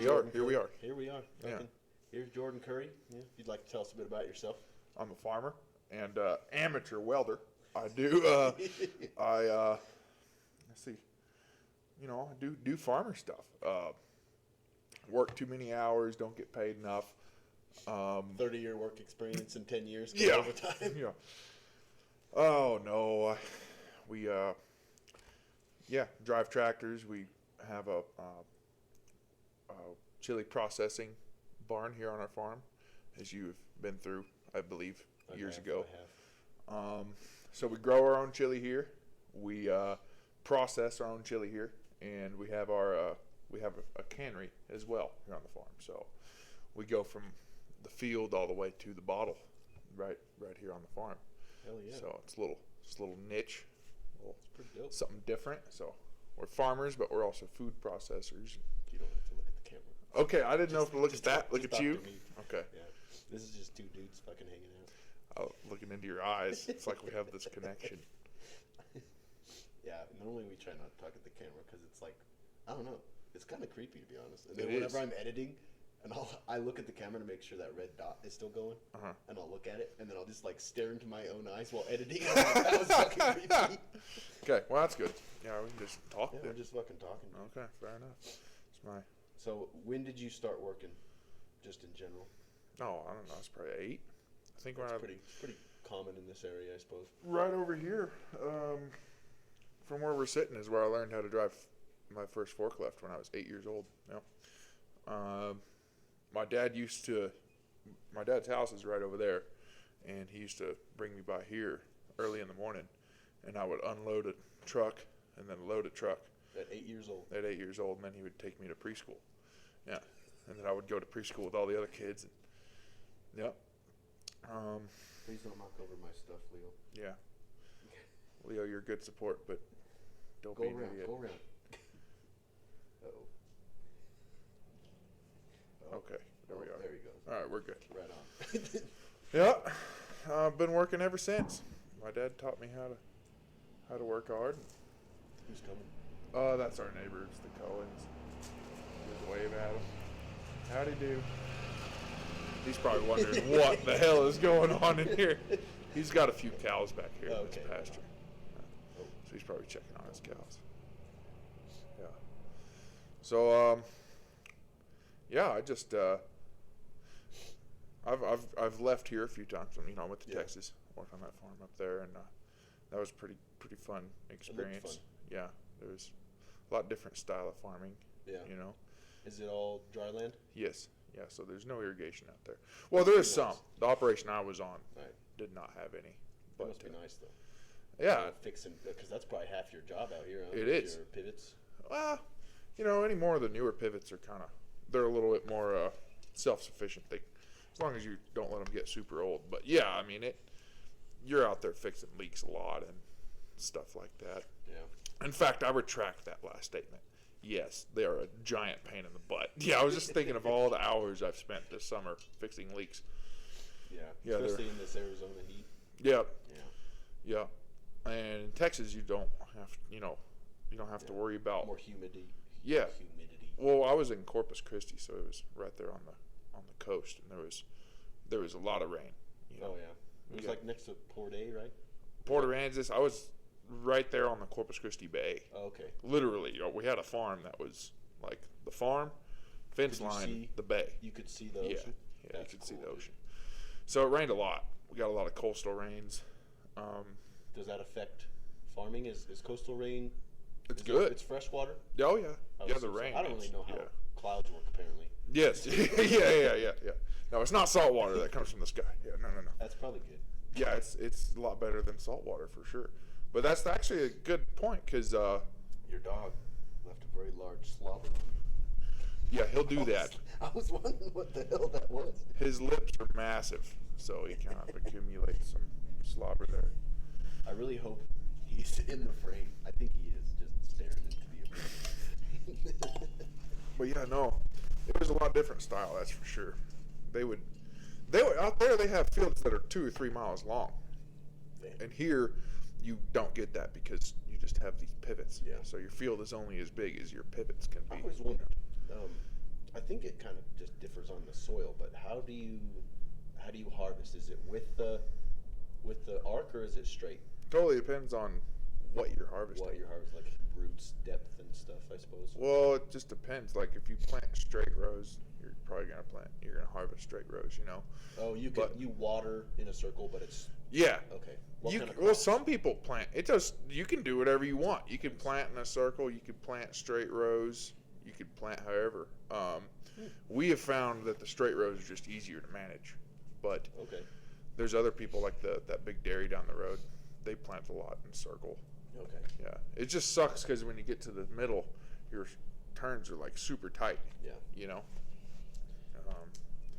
we are. Here we are. Here we are. Yeah. Here's Jordan Curry. Yeah. If you'd like to tell us a bit about yourself. I'm a farmer and amateur welder. I do. Let's see. I do farmer stuff. Work too many hours. Don't get paid enough. 30-year work experience in 10 years. Yeah. Overtime. Yeah. Oh no. We drive tractors. We have a chili processing barn here on our farm, as you've been through, I believe, years ago. I have. So we grow our own chili here. We process our own chili here, and we have a cannery as well here on the farm. So we go from the field all the way to the bottle, right here on the farm. Hell yeah. So it's a little niche, It's pretty dope. something different. So we're farmers, but we're also food processors. You don't have to look at the camera. Okay, I didn't know if to look at that. Look Just at talk you. to me. Okay. Yeah. This is just two dudes fucking hanging out. Looking into your eyes. It's like we have this connection. Yeah. Normally we try not to talk at the camera because it's like, I don't know. It's kind of creepy, to be honest. And then It whenever is. I'm editing, and I look at the camera to make sure that red dot is still going, Uh-huh. and I'll look at it, and then I'll just like stare into my own eyes while editing. I'm like, that was fucking creepy. Okay, well that's good. Yeah, we can just talk Yeah, then. we're just fucking talking. Okay, fair enough. It's my So when did you start working, just in general? I don't know, it's probably 8. I think when It's I pretty common in this area, I suppose. right over here, from where we're sitting is where I learned how to drive my first forklift when I was 8 years old. Yeah. My dad's house is right over there, and he used to bring me by here early in the morning, and I would unload a truck and then load a truck At 8 years old. at 8 years old, and then he would take me to preschool. Yeah. And then I would go to preschool with all the other kids. And, yep. Please don't knock over my stuff, Leo. Yeah. Leo, you're good support, but don't Go be an around. idiot. Go around. Uh-oh. Oh. Okay, there we are. There he goes. All right, we're good. Right on. Yeah, I've been working ever since. My dad taught me how to work hard. Who's coming? That's our neighbors, the Cohens. Just wave at him. Howdy do. He's probably wondering what the hell is going on in here. He's got a few cows back here in Okay. this pasture. Oh. So he's probably checking on his cows. Yeah. So yeah, I just I've left here a few times. I went to Yeah. Texas, worked on that farm up there, and that was pretty fun experience. fun. Yeah, there was a lot different style of farming. Yeah. Is it all dry land? Yes. Yeah. So there's no irrigation out there. Well, there is Nice. some. The operation I was on Right. did not have any. That But must be nice though. yeah, Fixing, because that's probably half your job out here. Huh? It is. Your pivots. well, any more of the newer pivots are they're a little bit more self-sufficient. As long as you don't let them get super old. But yeah, you're out there fixing leaks a lot and stuff like that. Yeah. In fact, I retract that last statement. Yes, they are a giant pain in the butt. Yeah, I was just thinking of all the hours I've spent this summer fixing leaks. Yeah. Yeah, Especially in this Arizona heat. Yep. Yeah. Yeah. And in Texas, you don't have to worry about. More humidity. Yeah. Humidity. Well, I was in Corpus Christi, so it was right there on the coast, and there was a lot of rain. Oh yeah. It was Yeah. like next to Port A, right? Port Aransas, I was right there on the Corpus Christi Bay. Oh, okay. Literally, we had a farm that was like the farm, fence Could you line, see- the bay. You could see the Yeah, ocean. yeah, That's you could see cool, the dude. ocean. So it rained a lot. We got a lot of coastal rains. Does that affect farming? Is coastal rain? It's is good. It's fresh water. Oh yeah, I yeah, was the so- rain. I don't really know how Yeah. clouds work. Apparently, Yes, yeah. No, it's not salt water that comes from the sky. Yeah, no. that's probably good. Yeah, it's a lot better than salt water for sure. But that's actually a good point because Your dog left a very large slobber on me. yeah, he'll do that. I was wondering what the hell that was. His lips are massive, so he kind of accumulates some slobber there. I really hope he's in the frame. I think he is, just staring into the abyss. But yeah, no, it was a lot different style, that's for sure. They would out there. They have fields that are 2 or 3 miles long, Damn. and here you don't get that because you just have these pivots. Yeah. So your field is only as big as your pivots can be. I always wondered, I think it kind of just differs on the soil, but how do you harvest? Is it with the arc or is it straight? Totally depends on what you're harvesting. What you're harvesting, like roots, depth, and stuff, I suppose. Well, it just depends. Like if you plant straight rows, you're probably you're gonna harvest straight rows. You know. Oh, you water in a circle, but it's Yeah. okay. Well, some people plant. It does. You can do whatever you want. You can plant in a circle. You can plant straight rows. You could plant however. We have found that the straight rows are just easier to manage, but Okay. there's other people like that big dairy down the road. They plant a lot in circle. Okay. Yeah, it just sucks because when you get to the middle, your turns are like super tight. Yeah. You know.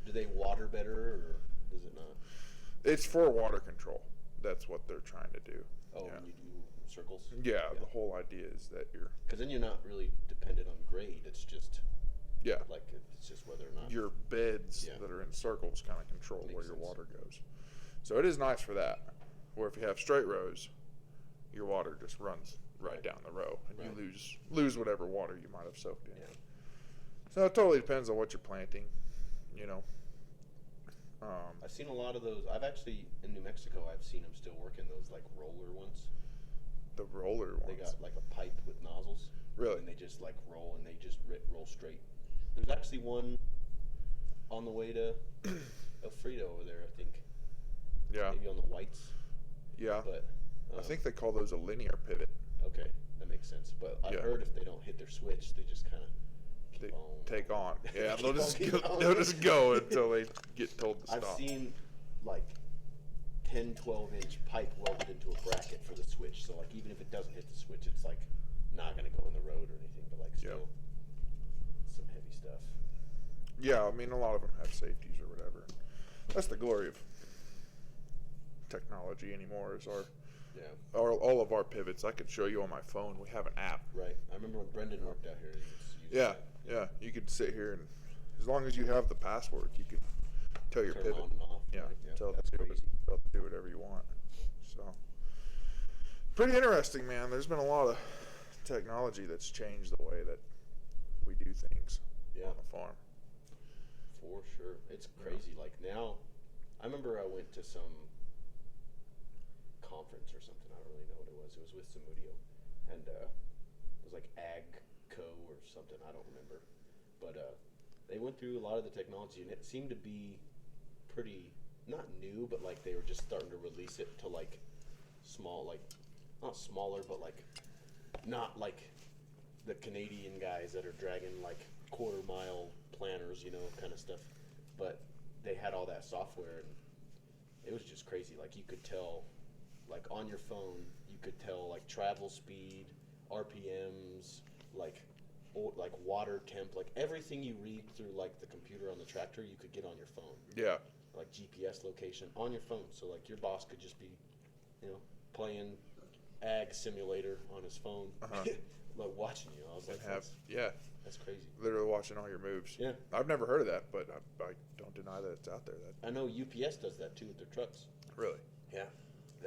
Do they water better or does it not? It's for water control. That's what they're trying to do. Oh, yeah. when you do circles? Yeah, the whole idea is that you're. Because then you're not really dependent on grade. It's just. Yeah. Like it's just whether or not. Your beds that are in circles kind of control Makes where your sense. water goes. So it is nice for that. Where if you have straight rows, your water just runs right down the row, and you lose whatever water you might have soaked in. Yeah. So it totally depends on what you're planting. You know. I've seen a lot of those. I've actually in New Mexico. I've seen them still working those like roller ones. The roller ones. They got like a pipe with nozzles. Really? And they just like roll and they just roll straight. There's actually one on the way to Elfrida over there, I think. Yeah. Maybe on the whites. Yeah. But I think they call those a linear pivot. okay, that makes sense. But I've heard if they don't hit their switch, they just kind of take on. Yeah, they'll Keep just go until they get told to stop. I've seen like 10, 12-inch pipe welded into a bracket for the switch. So like even if it doesn't hit the switch, it's like not going to go in the road or anything, but like still some heavy stuff. Yeah, I mean a lot of them have safeties or whatever. That's the glory of technology anymore is all of our pivots. I could show you on my phone. We have an app. Right. I remember when Brendan worked out here. He used Yeah. You could sit here and as long as you have the password, you can tell your turn pivot. on and off. Yeah, Right? tell it That's to crazy. do whatever you want. So, pretty interesting, man. There's been a lot of technology that's changed the way that we do things on the farm. For sure. It's crazy. Like now, I remember I went to some conference or something. I don't really know what it was. It was with Zamudio. And it was like AgCo or something. I don't remember. But they went through a lot of the technology, and it seemed to be pretty, not new, but like they were just starting to release it to like small, like not smaller, but like not like the Canadian guys that are dragging like quarter-mile planners, you know, kind of stuff. But they had all that software, and it was just crazy. Like you could tell, like on your phone, you could tell like travel speed, RPMs, like water temp, like everything you read through like the computer on the tractor, you could get on your phone. Yeah. Like GPS location on your phone. So like your boss could just be, you know, playing ag simulator on his phone, like watching you. I was like, that's crazy. Literally watching all your moves. Yeah. I've never heard of that, but I don't deny that it's out there. I know UPS does that too with their trucks. Really? Yeah.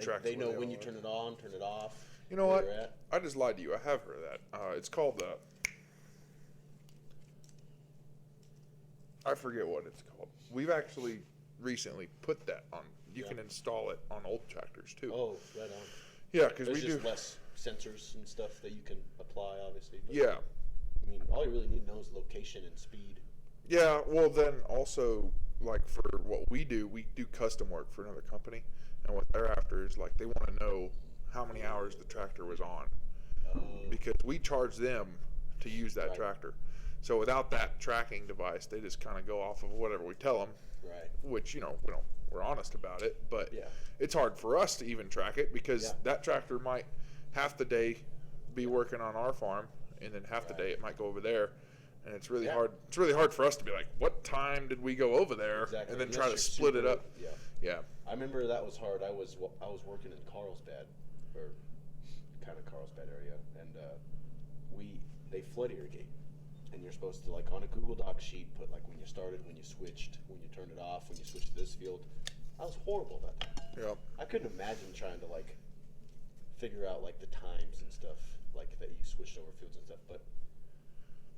Tracks They know where when they you are. turn it on, turn it off. You know where what? you're at. I just lied to you. I have heard of that. It's called I forget what it's called. We've actually recently put that on. You can install it on old tractors too. Oh, right on. Yeah, because There's we just do. less sensors and stuff that you can apply, obviously. But Yeah. I mean, all you really need to know is location and speed. Yeah, well then also like for what we do custom work for another company, and what they're after is like they want to know how many hours the tractor was on, because we charge them to use that tractor. So without that tracking device, they just kind of go off of whatever we tell them, Right. which we're honest about it, but Yeah. it's hard for us to even track it because that tractor might half the day be working on our farm, and then half the day it might go over there. And it's really hard. It's really hard for us to be like, what time did we go over there, Exactly. and then Unless try to you're split it super- up. Yeah. Yeah. I remember that was hard. I was working in Carlsbad, or kind of Carlsbad area, and they flood irrigate, and you're supposed to like on a Google Doc sheet put like when you started, when you switched, when you turned it off, when you switched to this field. I was horrible at that time. Yeah. I couldn't imagine trying to like figure out like the times and stuff like that you switched over fields and stuff, but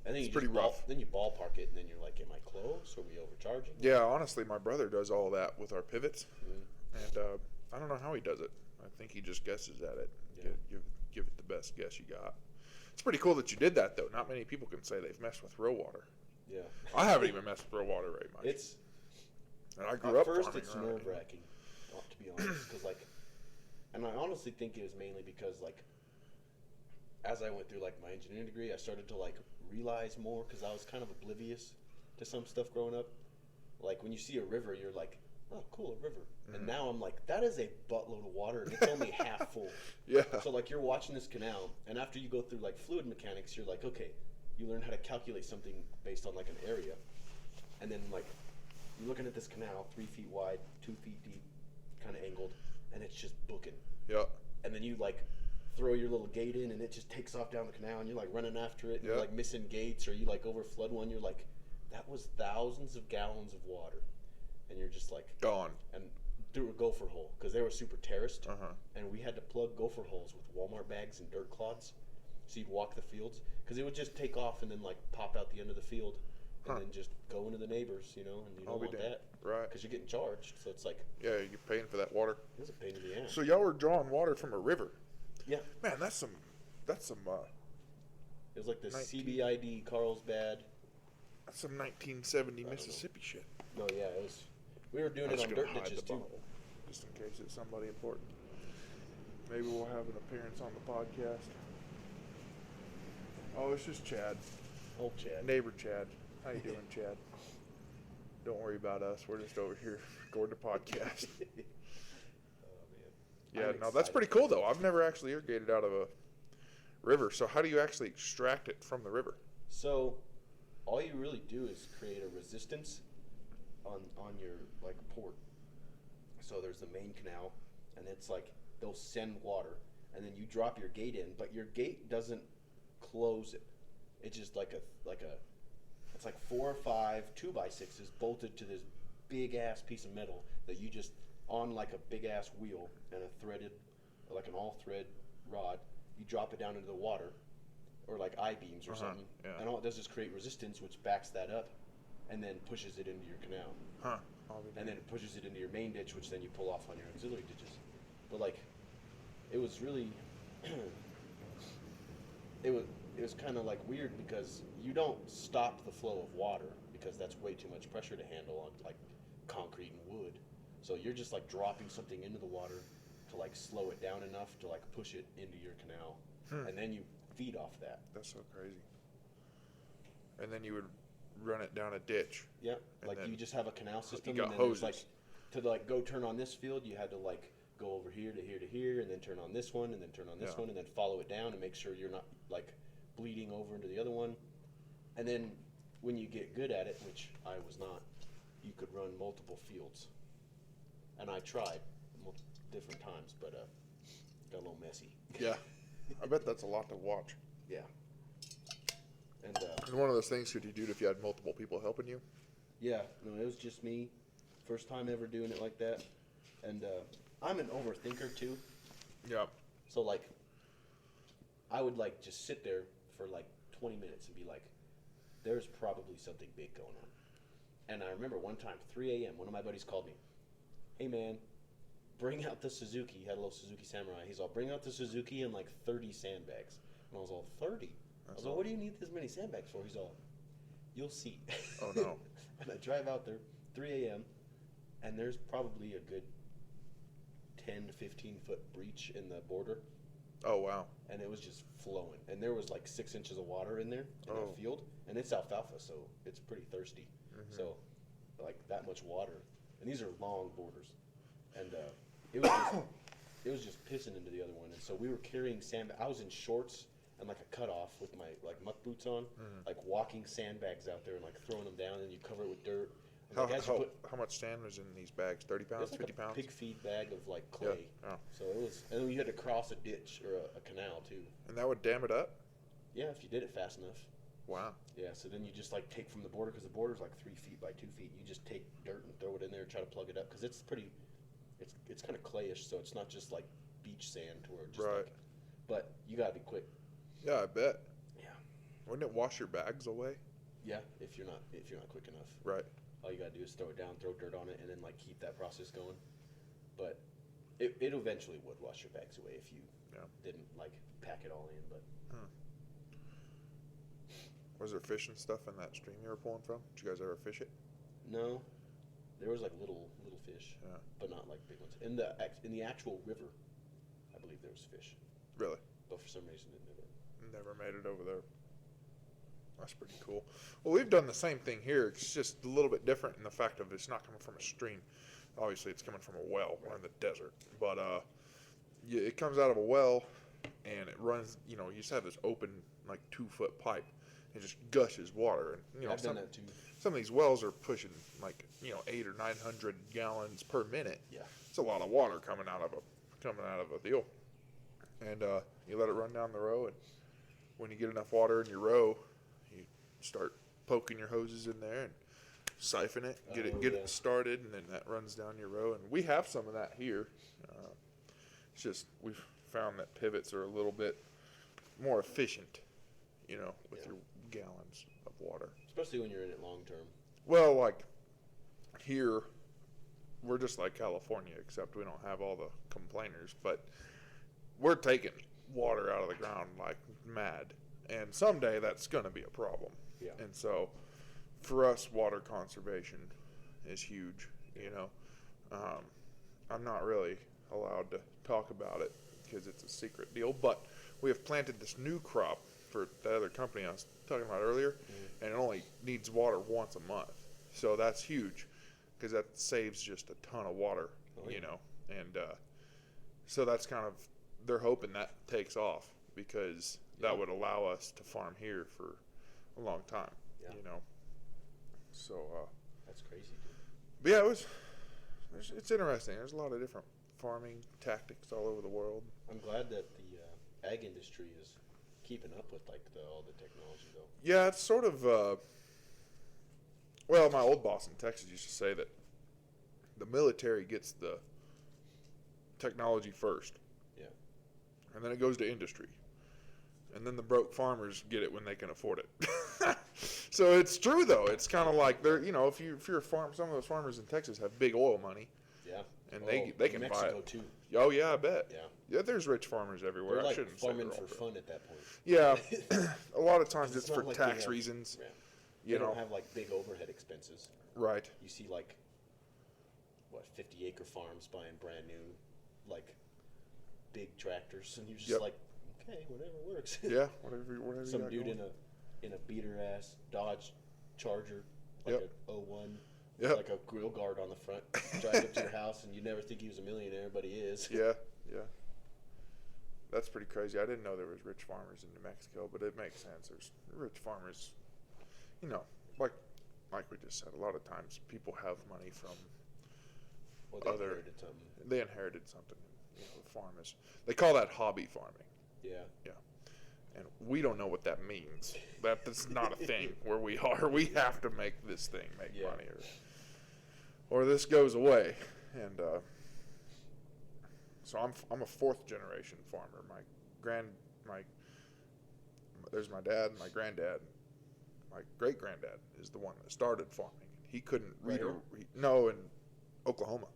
And then It's you pretty just rough. then you ballpark it, and then you're like, am I close? Are we overcharging? Yeah, honestly, my brother does all that with our pivots, Mhm. and I don't know how he does it. I think he just guesses at it. Yeah. Give it the best guess you got. It's pretty cool that you did that, though. Not many people can say they've messed with real water. Yeah. I haven't even messed with real water very much. It's And I grew at up first farming it's around it. nerve wracking, to be honest, because like, and I honestly think it was mainly because like, as I went through like my engineering degree, I started to like realize more because I was kind of oblivious to some stuff growing up. Like when you see a river, you're like, oh, cool, a river. And now I'm like, that is a buttload of water, and it's only half full. Yeah. So like you're watching this canal, and after you go through like fluid mechanics, you're like, okay, you learn how to calculate something based on like an area, and then like you're looking at this canal, 3 feet wide, 2 feet deep, kind of angled, and it's just booking. Yeah. And then you like throw your little gate in, and it just takes off down the canal, and you're like running after it, and you're Yeah. like missing gates, or you like overflood one. You're like, that was thousands of gallons of water, and you're just like, Gone. and through a gopher hole because they were super terraced, Uh-huh. and we had to plug gopher holes with Walmart bags and dirt clods, so you'd walk the fields because it would just take off and then like pop out the end of the field, and then just go into the neighbors, and you I'll don't be want damned. that Right. because you're getting charged. So it's like Yeah, you're paying for that water. it was a pain in the ass. So y'all were drawing water from a river. Yeah, Man, that's some it was like the 19 CBID Carlsbad. 1970 know. Mississippi shit. No, yeah, it was. We were doing I'm it just on gonna dirt hide ditches the too. bottle, just in case it's somebody important. Maybe we'll have an appearance on the podcast. Oh, it's just Chad, Old Chad. neighbor Chad. How you doing, Chad? Don't worry about us. We're just over here recording the podcast. Oh man. Yeah, I'm no, that's excited. pretty cool though. I've never actually irrigated out of a river. So how do you actually extract it from the river? So, all you really do is create a resistance on your like port. So there's the main canal, and it's like they'll send water, and then you drop your gate in, but your gate doesn't close it. It's just like a it's like 4 or 5 2x6s bolted to this big ass piece of metal that you just on like a big ass wheel and a threaded like an all thread rod. You drop it down into the water, or like I-beams or something, yeah. and all it does is create resistance, which backs that up, and then pushes it into your canal, Huh? I'll be and then it pushes it into your main ditch, which then you pull off on your auxiliary ditches. But like, it was really, it was kind of like weird because you don't stop the flow of water because that's way too much pressure to handle on like concrete and wood. So you're just like dropping something into the water to like slow it down enough to like push it into your canal, and then you feed off that. That's so crazy. And then you would run it down a ditch. Yeah, And like then you just have a canal system, got and then there's like hoses. to like go turn on this field, you had to like go over here to here to here, and then turn on this one, and then turn on this Yeah. one, and then follow it down and make sure you're not like bleeding over into the other one. And then when you get good at it, which I was not, you could run multiple fields. And I tried different times, but got a little messy. Yeah. I bet that's a lot to watch. Yeah. And It's one of those things could you do it if you had multiple people helping you? yeah, no, it was just me. First time ever doing it like that. And I'm an overthinker too. Yeah. So like, I would like just sit there for like 20 minutes and be like, there's probably something big going on. And I remember one time, 3 a.m., one of my buddies called me. Hey man, bring out the Suzuki. He had a little Suzuki Samurai. He's all, bring out the Suzuki and like 30 sandbags. And I was all, 30? I was like, what do you need this many sandbags for? He's all, you'll see. Oh no. And I drive out there, 3 a.m., and there's probably a good 10 to 15 foot breach in the border, Oh wow. and it was just flowing. And there was like 6 inches of water in there in Oh. that field, and it's alfalfa, so it's pretty thirsty. So, like that much water, and these are long borders, and it was just pissing into the other one. And so we were carrying sand. I was in shorts and like a cutoff with my like muck boots on, like walking sandbags out there and like throwing them down, and you cover it with dirt. And How, like, as you how, put, how much sand was in these bags? 30 it pounds, was like 50 a pounds? pig feed bag of like Yeah. clay. Oh. So it was, and then you had to cross a ditch or a canal too. And that would dam it up? Yeah, if you did it fast enough. Wow. Yeah, so then you just like take from the border, because the border's like 3 feet by 2 feet. You just take dirt and throw it in there and try to plug it up, because it's pretty, it's kind of clayish, so it's not just like beach sand to where it just Right. like, but you gotta be quick. Yeah, I bet. Yeah. Wouldn't it wash your bags away? Yeah, if you're not quick enough. Right. All you gotta do is throw it down, throw dirt on it, and then like keep that process going. But it eventually would wash your bags away if you Yeah. didn't like pack it all in. But Was there fish and stuff in that stream you were pulling from? Did you guys ever fish it? no, there was like little fish, Yeah. but not like big ones. In the actual river, I believe there was fish, Really? but for some reason it never. Never made it over there. That's pretty cool. Well, we've done the same thing here. It's just a little bit different in the fact of it's not coming from a stream. Obviously, it's coming from a well. We're in the desert, but yeah, it comes out of a well, and it runs. You know, you just have this open like 2-foot pipe. It just gushes water, and you know I've done that too. some of these wells are pushing like 800 or 900 gallons per minute. Yeah. It's a lot of water coming out of a deal, and you let it run down the row, and when you get enough water in your row, you start poking your hoses in there and siphon it, get it started, and then that runs down your row. And we have some of that here. It's just we've found that pivots are a little bit more efficient, with your gallons of water. Especially when you're in it long term. Well, like here, we're just like California, except we don't have all the complainers, but we're taking water out of the ground like mad. And someday that's going to be a problem. Yeah. And so for us, water conservation is huge, I'm not really allowed to talk about it because it's a secret deal, but we have planted this new crop for the other company I was talking about earlier, and it only needs water once a month. So that's huge because that saves just a ton of water, and so that's kind of, they're hoping that takes off because that would allow us to farm here for a long time, So, That's crazy, dude. but yeah, it's interesting. There's a lot of different farming tactics all over the world. I'm glad that the ag industry is keeping up with like all the technology though. Yeah, it's sort of, well, my old boss in Texas used to say that the military gets the technology first. Yeah. And then it goes to industry. And then the broke farmers get it when they can afford it. So it's true though. It's kind of like they're, if you're a farm, some of those farmers in Texas have big oil money. Yeah. And they can Mexico buy it. Too. Oh yeah, I bet. Yeah. Yeah, there's rich farmers everywhere. They're like I shouldn't farming say for fun at that point. Yeah, a lot of times It's it's not for like they tax have- reasons. Yeah. You They know, don't have like big overhead expenses. right? You see like 50-acre farms buying brand new like big tractors, and you're just Yep. like, okay, whatever works. Yeah, whatever. Some you got dude going. in a beater ass Dodge Charger, like Yep. a 01, Yep. like a grill guard on the front, drive up to your house, and you never think he was a millionaire, but he is. Yeah. That's pretty crazy. I didn't know there was rich farmers in New Mexico, but it makes sense. There's rich farmers, like we just said. A lot of times people have money from Well, they inherited something. they inherited something. The farm is, they call that hobby farming. Yeah. And we don't know what that means. That's not a thing where we are. We have to make this thing make Yeah. money, or this goes away. And so I'm a 4th generation farmer. There's my dad, my granddad, my great granddad is the one that started farming. He couldn't read in Oklahoma.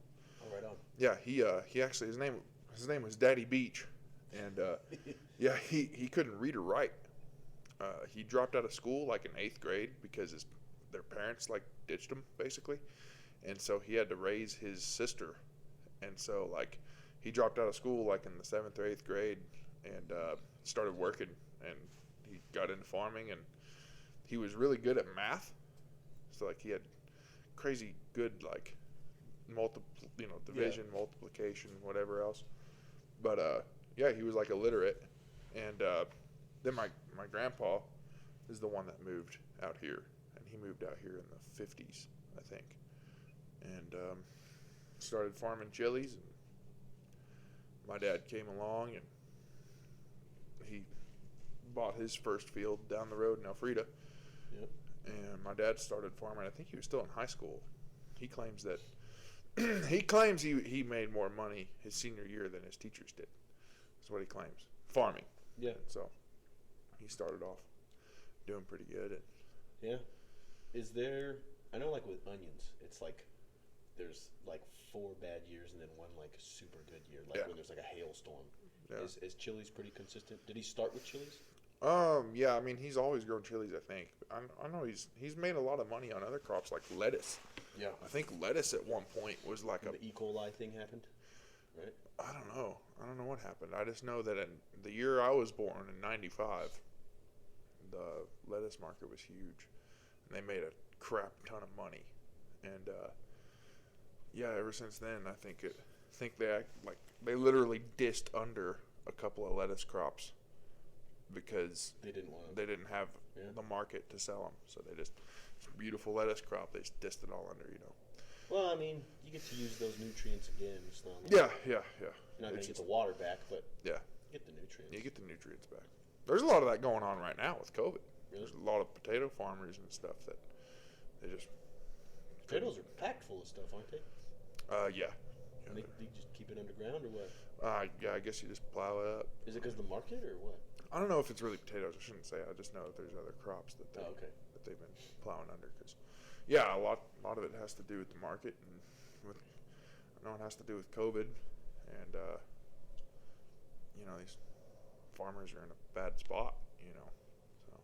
Oh, right on. Yeah, he actually his name was Daddy Beach, and yeah, he couldn't read or write. He dropped out of school like in 8th grade because their parents like ditched him basically, and so he had to raise his sister, and so like he dropped out of school like in the 7th or 8th grade and started working, and he got into farming, and he was really good at math, so like he had crazy good like division, multiplication, whatever else. But yeah, he was like illiterate, and then my grandpa is the one that moved out here, and he moved out here in the 50s, I think, and started farming chilies. And my dad came along, and he bought his first field down the road in Elfrida. Yep. And my dad started farming. I think he was still in high school. He claims that he made more money his senior year than his teachers did. That's what he claims. Farming. Yeah. So he started off doing pretty good. Yeah. Is there? I know, like with onions, it's like there's like 4 bad years and then one like super good year, like Yeah. when there's like a hailstorm. Yeah. Is chilies pretty consistent? Did he start with chilies? Yeah, I mean, he's always grown chilies, I think. I know he's made a lot of money on other crops like lettuce. Yeah. I think lettuce at one point was like When the E. coli thing happened, right? I don't know. I don't know what happened. I just know that in the year I was born in '95, the lettuce market was huge, and they made a crap ton of money. And yeah, ever since then, think they literally dissed under a couple of lettuce crops because They didn't want to. they didn't have Yeah. the market to sell them. So they just it's a beautiful lettuce crop. They just dissed it all under. Well, I mean, you get to use those nutrients again. It's not like Yeah. you're not going It's to get just- the water back, but yeah. you get the nutrients. You get the nutrients back. There's a lot of that going on right now with COVID. Really? There's a lot of potato farmers and stuff that they just Potatoes are packed full of stuff, aren't they? yeah. And they just keep it underground or what? Yeah, I guess you just plow it up. Is it because of the market or what? I don't know if it's really potatoes. I shouldn't say. I just know that there's other crops that Oh, okay. that they've been plowing under. Cause yeah, a lot of it has to do with the market and with I know it has to do with COVID and these farmers are in a bad spot. So.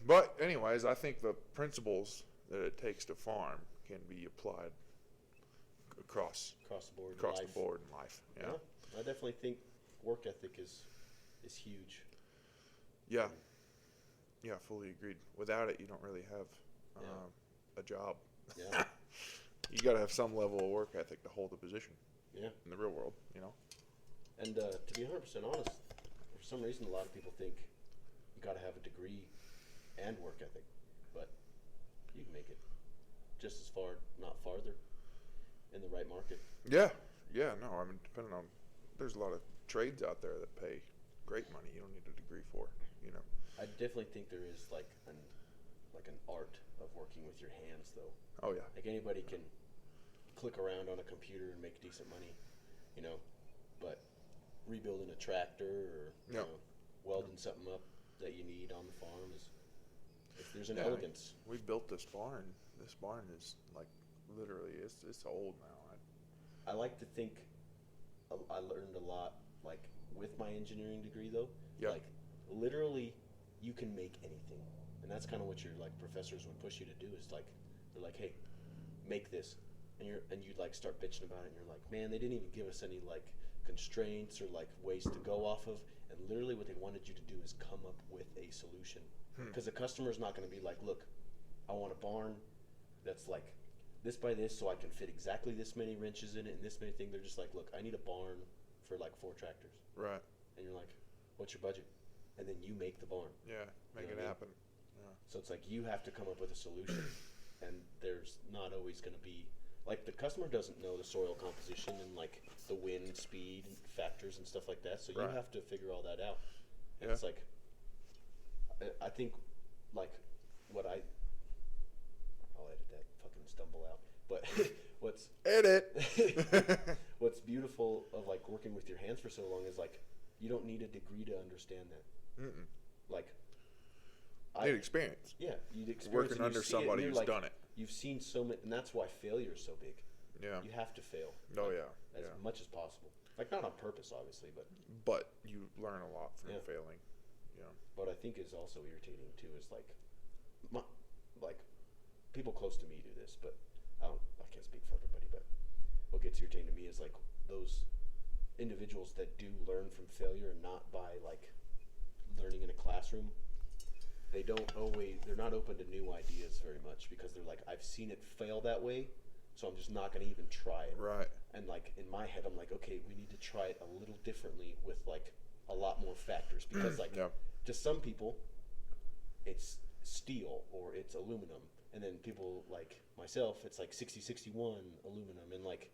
But anyways, I think the principles that it takes to farm can be applied across Across the board. in the life. board in life. Yeah. I definitely think work ethic is huge. Yeah. Yeah, fully agreed. Without it, you don't really have Yeah. a job. Yeah. You got to have some level of work ethic to hold a position Yeah. in the real world. And to be 100% honest, for some reason, a lot of people think you got to have a degree and work ethic, but you can make it just as far, not farther, in the right market. Yeah. Yeah. No, I mean, depending on, there's a lot of trades out there that pay great money. You don't need a degree for. I definitely think there is like an art of working with your hands, though. Oh yeah. Like anybody can click around on a computer and make decent money, but rebuilding a tractor or Yep. welding something up that you need on the farm there's an Yeah, elegance. We built this barn. This barn is like literally it's old now. I like to think I learned a lot like with my engineering degree though. Yep. Like literally you can make anything. And that's kind of what your like professors would push you to do is like they're like, "Hey, make this." And you'd like start bitching about it and you're like, "Man, they didn't even give us any like constraints or like ways to go off of." And literally what they wanted you to do is come up with a solution. Because the customer's not going to be like, "Look, I want a barn that's like this by this so I can fit exactly this many wrenches in it and this many things." They're just like, "Look, I need a barn for like 4 tractors." Right. And you're like, "What's your budget?" And then you make the barn. Yeah. Make You know it what I mean? happen. So it's like you have to come up with a solution. And there's not always going to be like the customer doesn't know the soil composition and like the wind speed factors and stuff like that. So you Right. have to figure all that out. And Yeah. it's like I think like what I'll edit that fucking stumble out. But what's Edit. what's beautiful of like working with your hands for so long is like you don't need a degree to understand that. Mm-mm. Like Need experience. yeah, you'd experience Working and you under see it, and somebody you're who's like, done it. You've seen so many, and that's why failure is so big. Yeah. You have to fail. Oh yeah. As Yeah. much as possible. Like not on purpose, obviously, But you learn a lot from Yeah. failing. Yeah. what I think is also irritating too is like, like people close to me do this, but I can't speak for everybody. But what gets irritating to me is like those individuals that do learn from failure and not by like learning in a classroom. They're not open to new ideas very much because they're like, I've seen it fail that way, so I'm just not going to even try it. Right. And like in my head, I'm like, okay, we need to try it a little differently with like a lot more factors because like Yeah. to some people, it's steel or it's aluminum, and then people like myself, it's like 6061 aluminum and like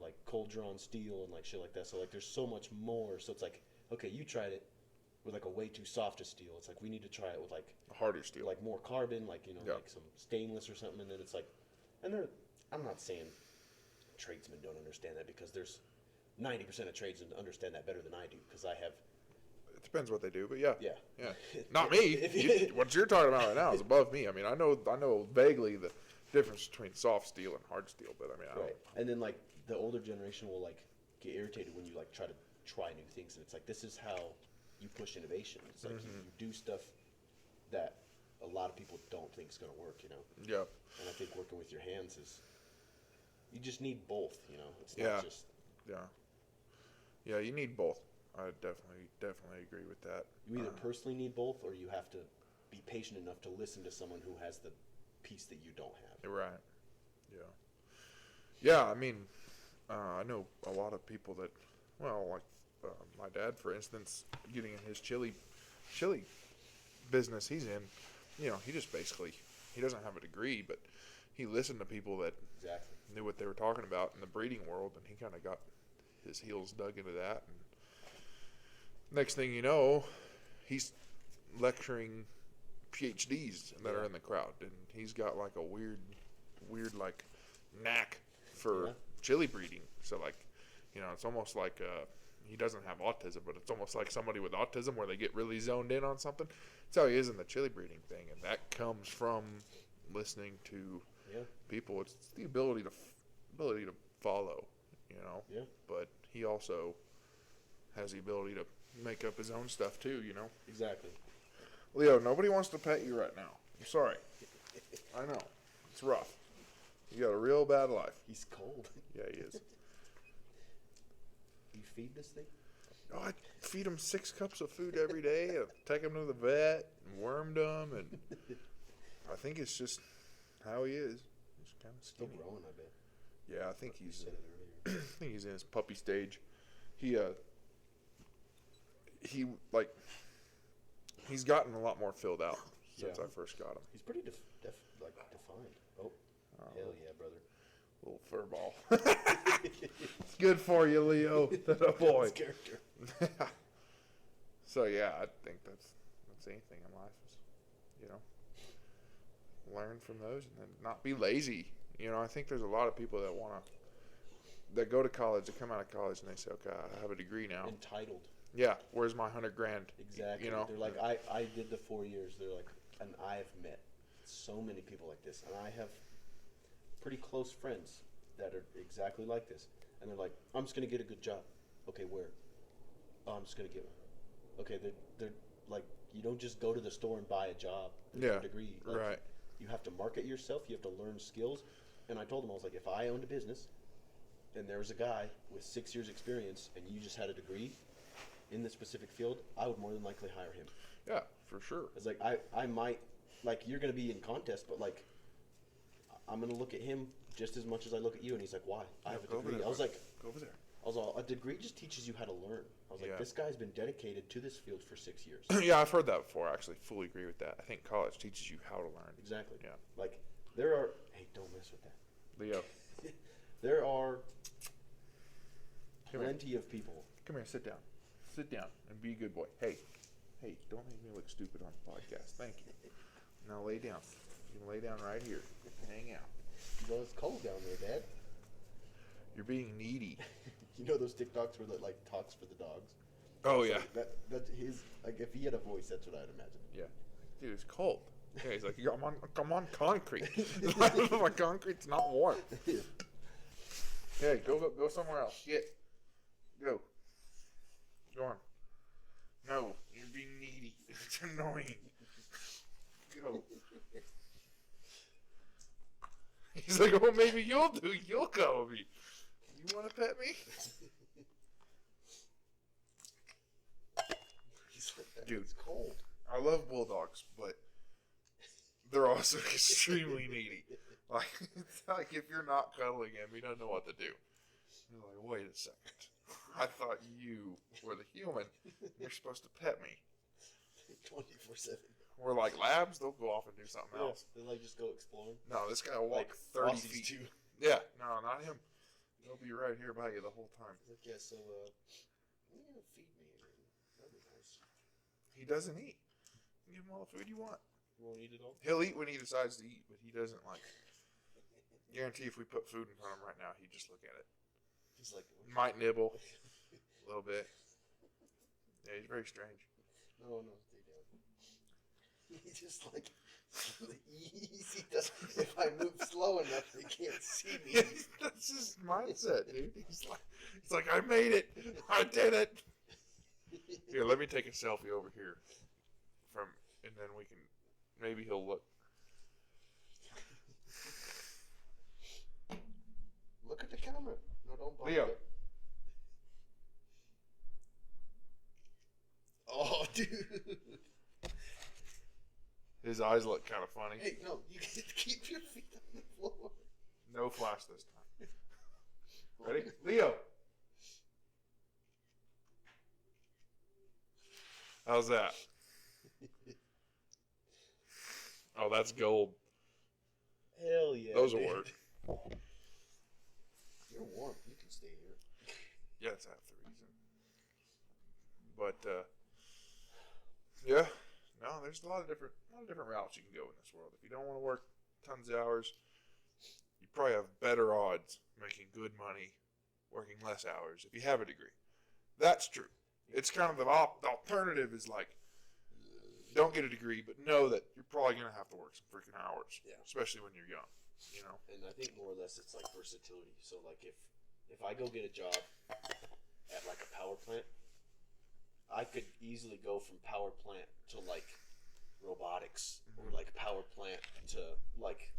like cold drawn steel and like shit like that. So like there's so much more. So it's like, okay, you tried it with like a way too soft a steel. It's like we need to try it with like Harder steel. like more carbon, like Yeah. like some stainless or something. And then it's like, and I'm not saying tradesmen don't understand that because there's 90% of tradesmen understand that better than I do because I have depends what they do, but yeah. Yeah. Yeah. Not me. What you're talking about right now is above me. I mean, I know vaguely the difference between soft steel and hard steel, but I mean, I don't. Right. And then like the older generation will like get irritated when you like try to try new things, and it's like this is how you push innovation. It's like you do stuff that a lot of people don't think is going to work, you know. Yeah. And I think working with your hands is you just need both, you know. It's Yeah. not just Yeah. Yeah, you need both. I definitely agree with that. you either personally need both, or you have to be patient enough to listen to someone who has the piece that you don't have. You're right. Yeah. Yeah, I mean, I know a lot of people that, well, like my dad, for instance, getting in his chili business he's in, you know, he just basically, he doesn't have a degree, but he listened to people that Exactly. knew what they were talking about in the breeding world, and he kind of got his heels dug into that. And next thing you know, he's lecturing PhDs that are in the crowd, and he's got like a weird like knack for chili breeding. So like, you know, it's almost like he doesn't have autism, but it's almost like somebody with autism where they get really zoned in on something. That's how he is in the chili breeding thing, and that comes from listening to people. It's the ability to follow, you know. Yeah. But he also has the ability to make up his own stuff too, you know. Exactly. Leo, nobody wants to pet you right now. I'm sorry. I know. It's rough. You got a real bad life. He's cold. Yeah, he is. You feed this thing? Oh, I feed him 6 cups of food every day. I take him to the vet and wormed him, and I think it's just how he is. He's kind of Still skinny. growing, I bet. Yeah, I think You he's. said it earlier. I think he's in his puppy stage. He he's gotten a lot more filled out since Yeah. I first got him. He's pretty defined. Oh, hell yeah, brother. Little fur ball. It's good for you, Leo. That a boy. His character. So yeah, I think that's anything in life is, you know, learn from those and then not be lazy. You know, I think there's a lot of people that go to college, they come out of college and they say, okay, I have a degree now. Entitled. Yeah, where's my $100,000? Exactly. You know, They're like, I did the 4 years. They're like, and I've met so many people like this, and I have pretty close friends that are exactly like this. And they're like, I'm just gonna get a good job. Okay, where? Oh, I'm just gonna get one. Okay, they're like, you don't just go to the store and buy a job. Yeah, A degree. Like, right. You have to market yourself. You have to learn skills. And I told them, I was like, if I owned a business, and there was a guy with 6 years experience, and you just had a degree in the specific field, I would more than likely hire him. Yeah, for sure. It's like I might, like, you're gonna be in contest, but like I'm gonna look at him just as much as I look at you. And he's like, why? I have a Go over degree. there, I was bud. like, Go over there. a degree just teaches you how to learn. I was like, Yeah. this guy's been dedicated to this field for 6 years. Yeah, I've heard that before. I actually fully agree with that. I think college teaches you how to learn. Exactly. Yeah. Like there are. Hey, don't mess with that. Leo, There are Come here. plenty of people. come here, sit down. Sit down and be a good boy. Hey, don't make me look stupid on the podcast. Thank you. Now lay down. You can lay down right here. Hang out. Well, it's cold down there, Dad. You're being needy. You know those TikToks where that like talks for the dogs. Oh, yeah. That's his. Like if he had a voice, that's what I'd imagine. Yeah. Dude, it's cold. Yeah, he's like, I'm on concrete. My concrete's not warm. Hey, go somewhere else. Get. Go. Go on. No, you're being needy. It's annoying. Go. He's like, oh, maybe you'll do. You'll go me. You want to pet me? He's like, Dude. it's cold. I love bulldogs, but they're also extremely needy. Like, it's like if you're not cuddling him, he doesn't know what to do. You're like, wait a second. I thought you were the human. You're supposed to pet me. 24/7. We're like labs, they'll go off and do something else. They like just go exploring. No, this guy will walk Like 30 Aussies feet. too. Yeah, no, not him. He'll be right here by you the whole time. He's like, yeah, so you're gonna feed me. That'd be nice. He doesn't eat. Give him all the food you want. You won't eat it all? He'll eat when he decides to eat, but he doesn't like. Guarantee if we put food in front of him right now, he'd just look at it. He's like, Might nibble a little bit. Yeah, he's very strange. Oh no, stay down. He just like easy does. If I move slow enough, they can't see me. That's his mindset, dude. He's like, I made it. I did it. Here, let me take a selfie over here, and then we can, maybe he'll look. Look at the camera. No, don't bother. Leo. It. Oh, dude. His eyes look kind of funny. Hey, no, you can keep your feet on the floor. No flash this time. Ready? Leo. How's that? Oh, that's gold. Hell yeah. Those will dude. work. You're warm. You can stay here. Yeah, that's half the reason. But yeah, no, there's a lot of different routes you can go in this world. If you don't want to work tons of hours, you probably have better odds making good money working less hours if you have a degree. That's true. It's kind of the alternative is like, don't get a degree, but know that you're probably going to have to work some freaking hours, Yeah. especially when you're young, you know? And I think more or less it's like versatility. So like if I go get a job at like a power plant, I could easily go from power plant to like robotics or like power plant to like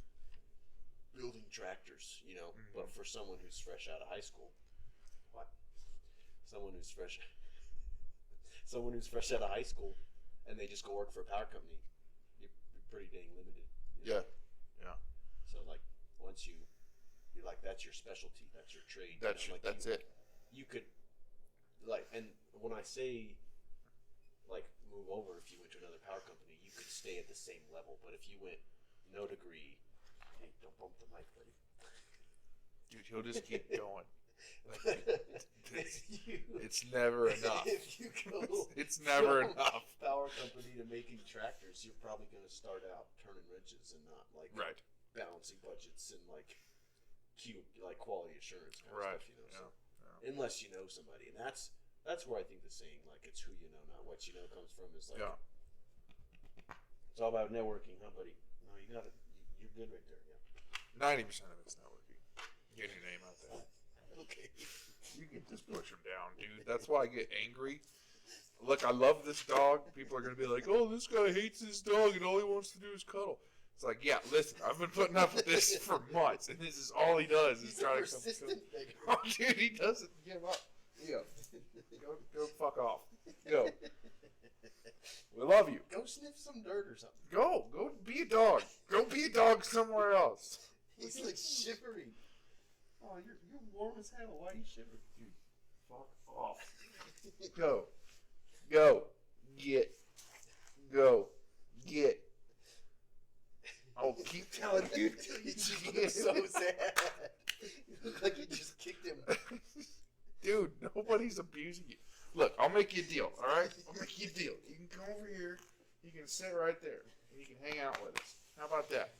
building tractors, you know. Mm-hmm. But for someone who's fresh out of high school, someone who's fresh out of high school and they just go work for a power company, you're pretty dang limited. You know? Yeah. So like once you're like, that's your specialty, that's your trade. That's it. You could like, and when I say like move over, if you went to another power company, you could stay at the same level. But if you went no degree, hey, don't bump the mic, buddy. Dude, he'll just keep going. It's never enough. If you go It's never from enough. power company to making tractors, you're probably going to start out turning wrenches and not like Right. balancing budgets and like quality assurance kind of Right. stuff, you know. Yeah. So, unless you know somebody, and that's where I think the saying like it's who you know, not what you know, comes from. Is like it's all about networking, huh, buddy? No, you got it. You're good right there. Yeah. 90% of it's networking. Get your name out there. Okay. You can just push them down, dude. That's why I get angry. Look, I love this dog. People are going to be like, oh, this guy hates his dog and all he wants to do is cuddle. It's like, yeah, listen, I've been putting up with this for months, and this is all he does is try to come. Nigga. Oh, dude, he doesn't give up. Go fuck off. Go. We love you. Go sniff some dirt or something. Go be a dog. Go be a dog somewhere else. He's like shivering. Oh, you're warm as hell. Why are you shivering? Dude, fuck off. Go. Get. I'll keep telling you till You just look so sad. You look like you just kicked him. Dude, nobody's abusing you. Look, I'll make you a deal, alright? I'll make you a deal. You can come over here, you can sit right there, and you can hang out with us. How about that?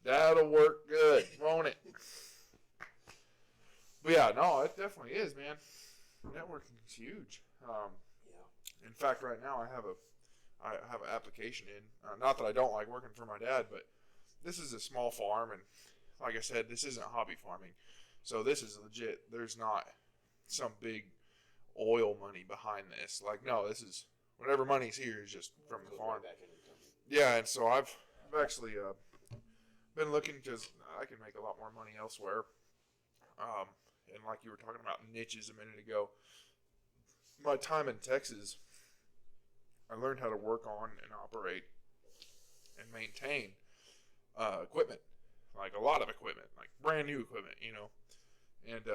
That'll work good, won't it? But yeah, no, it definitely is, man. Networking is huge. Yeah. In fact, right now I have an application in. Not that I don't like working for my dad, but this is a small farm, and like I said, this isn't hobby farming. So this is legit. There's not some big oil money behind this. Like, no, this is whatever money's here is just from the farm. Right back into the company. Yeah, and so I've actually been looking because I can make a lot more money elsewhere. And like you were talking about niches a minute ago, my time in Texas, I learned how to work on and operate and maintain equipment, like a lot of equipment, like brand new equipment, you know. And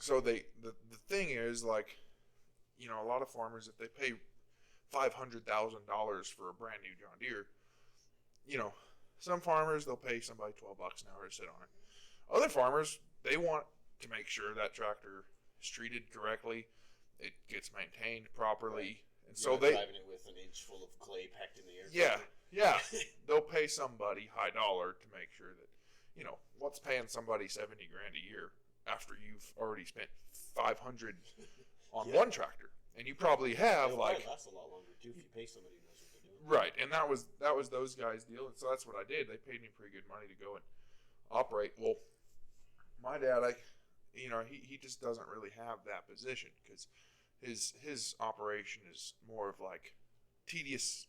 so the thing is, like, you know, a lot of farmers, if they pay $500,000 for a brand new John Deere, you know, some farmers, they'll pay somebody $12 an hour to sit on it. Other farmers, they want to make sure that tractor is treated correctly, it gets maintained properly, and You're not they driving it with an inch full of clay packed in the air. yeah, they'll pay somebody high dollar to make sure that, you know, what's paying somebody $70,000 a year after you've already spent $500 on one tractor. And you probably have It'll like probably last a lot longer too if you pay somebody who knows what they're doing. right, and that was those guys' deal, and so that's what I did. They paid me pretty good money to go and operate. Well, my dad, he just doesn't really have that position because his operation is more of like tedious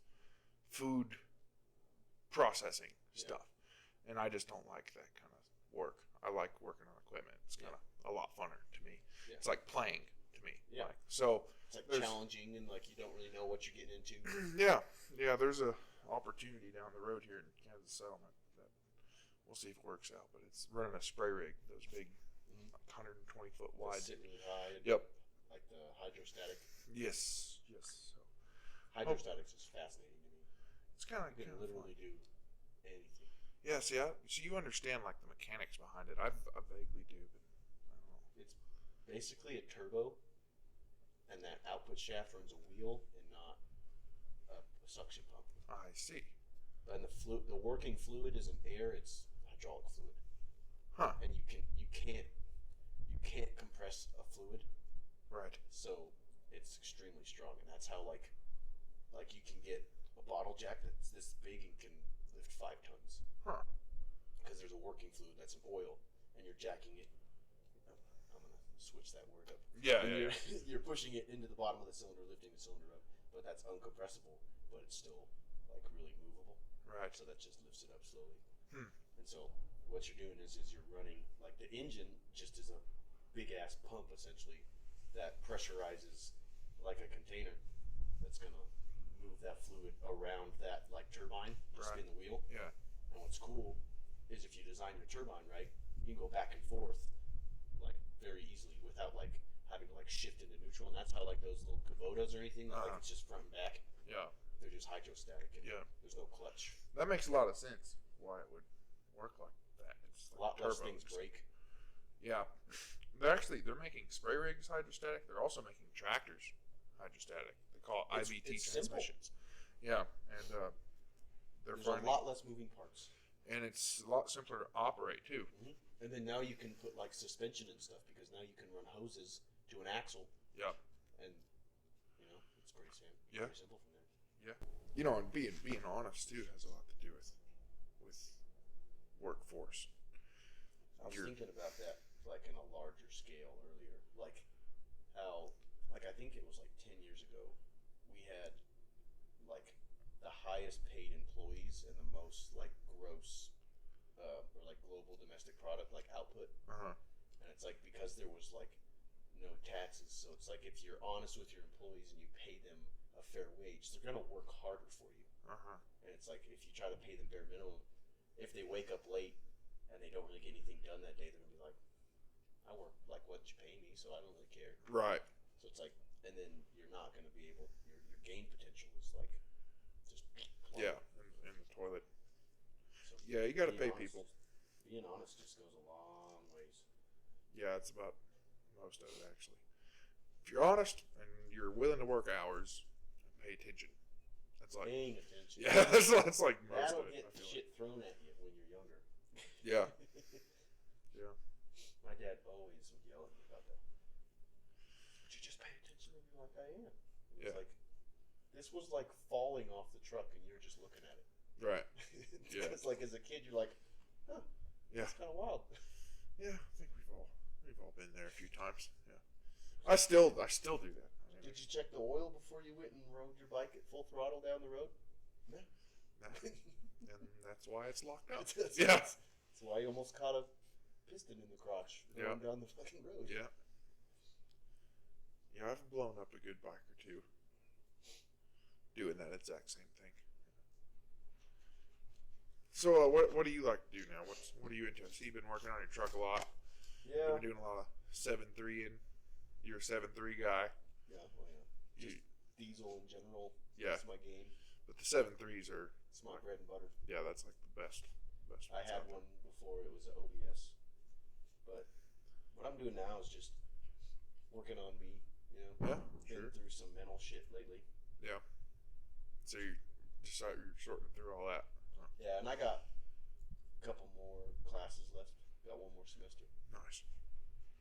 food processing stuff, and I just don't like that kind of work. I like working on equipment. It's kind of a lot funner to me. Yeah. It's like playing to me. Yeah. Like, so it's like challenging and like you don't really know what you're getting into. yeah. There's a opportunity down the road here in Kansas Settlement that we'll see if it works out. But it's running a spray rig, those big, 120 foot wide. Sit really high. And Yep. Like the hydrostatic. Yes. So hydrostatics is fascinating to me. It's kind of you can literally do anything. Yeah. So you understand like the mechanics behind it. I vaguely do, but I don't know. It's basically a turbo, and that output shaft runs a wheel and not a suction pump. I see. And the working fluid isn't air; it's hydraulic fluid. Huh. And you can't compress a fluid. Right. So it's extremely strong, and that's how like you can get a bottle jack that's this big and can lift 5 tons. Huh. Because there's a working fluid that's an oil, and you're jacking it. I'm gonna switch that word up. Yeah. You're pushing it into the bottom of the cylinder, lifting the cylinder up, but that's uncompressible, but it's still like really movable. Right. So that just lifts it up slowly. And so what you're doing is you're running like the engine just is a big ass pump essentially that pressurizes like a container that's gonna move that fluid around that like turbine to spin the wheel. Yeah. And what's cool is if you design your turbine right, you can go back and forth like very easily without like having to like shift into neutral. And that's how like those little Kubotas or anything like it's just front and back. Yeah. They're just hydrostatic and there's no clutch. That makes a lot of sense why it would work like that. It's like a lot less things break. Yeah. They're making spray rigs hydrostatic. They're also making tractors hydrostatic. They call it IVT transmissions. Simple. Yeah, and there's a lot less moving parts. And it's a lot simpler to operate too. Mm-hmm. And then now you can put like suspension and stuff because now you can run hoses to an axle. Yeah. And it's pretty simple. Yeah. Pretty simple from there. Yeah. And being honest too has a lot to do with workforce. I was thinking about that like in a larger scale earlier, like how I think it was like 10 years ago we had like the highest paid employees and the most like gross or like global domestic product like output. And it's like because there was like no taxes, so it's like if you're honest with your employees and you pay them a fair wage, they're gonna work harder for you. And it's like if you try to pay them bare minimum, if they wake up late and they don't really get anything done that day, they're gonna be like, I work like what you pay me, so I don't really care. Right. So it's like, and then you're not gonna be able. Your gain potential is like just plummet. in the toilet. So yeah, you got to pay honest, people. Being honest just goes a long ways. Yeah, it's about most of it actually. If you're honest and you're willing to work hours and pay attention, that's like paying attention. Yeah, that's like most That'll of it. get shit thrown at you when you're younger. Yeah. Yeah. My dad always would yell at me about that. Would you just pay attention? And you're like, I am. It's like this was like falling off the truck and you're just looking at it. Right. Yeah. It's like as a kid you're like, huh, that's kind of wild. Yeah, I think we've all been there a few times. Yeah. I still do that. Did you check the oil before you went and rode your bike at full throttle down the road? No. And that's why it's locked up. That's why you almost caught a piston in the crotch going down the fucking road. Yeah. Yeah, I've blown up a good bike or two doing that exact same thing. So what do you like to do now? What are you into? I see you've been working on your truck a lot. Yeah. You've been doing a lot of 7.3 and you're a 7.3 guy. Yeah, just diesel in general. Yeah. That's my game. But the 7.3s are... It's my bread and butter. Yeah, that's like the best I had one before it was an OBS. But what I'm doing now is just working on me, Yeah, Been through some mental shit lately. Yeah. So you're sorting through all that. Huh. Yeah, and I got a couple more classes left. Got one more semester. Nice.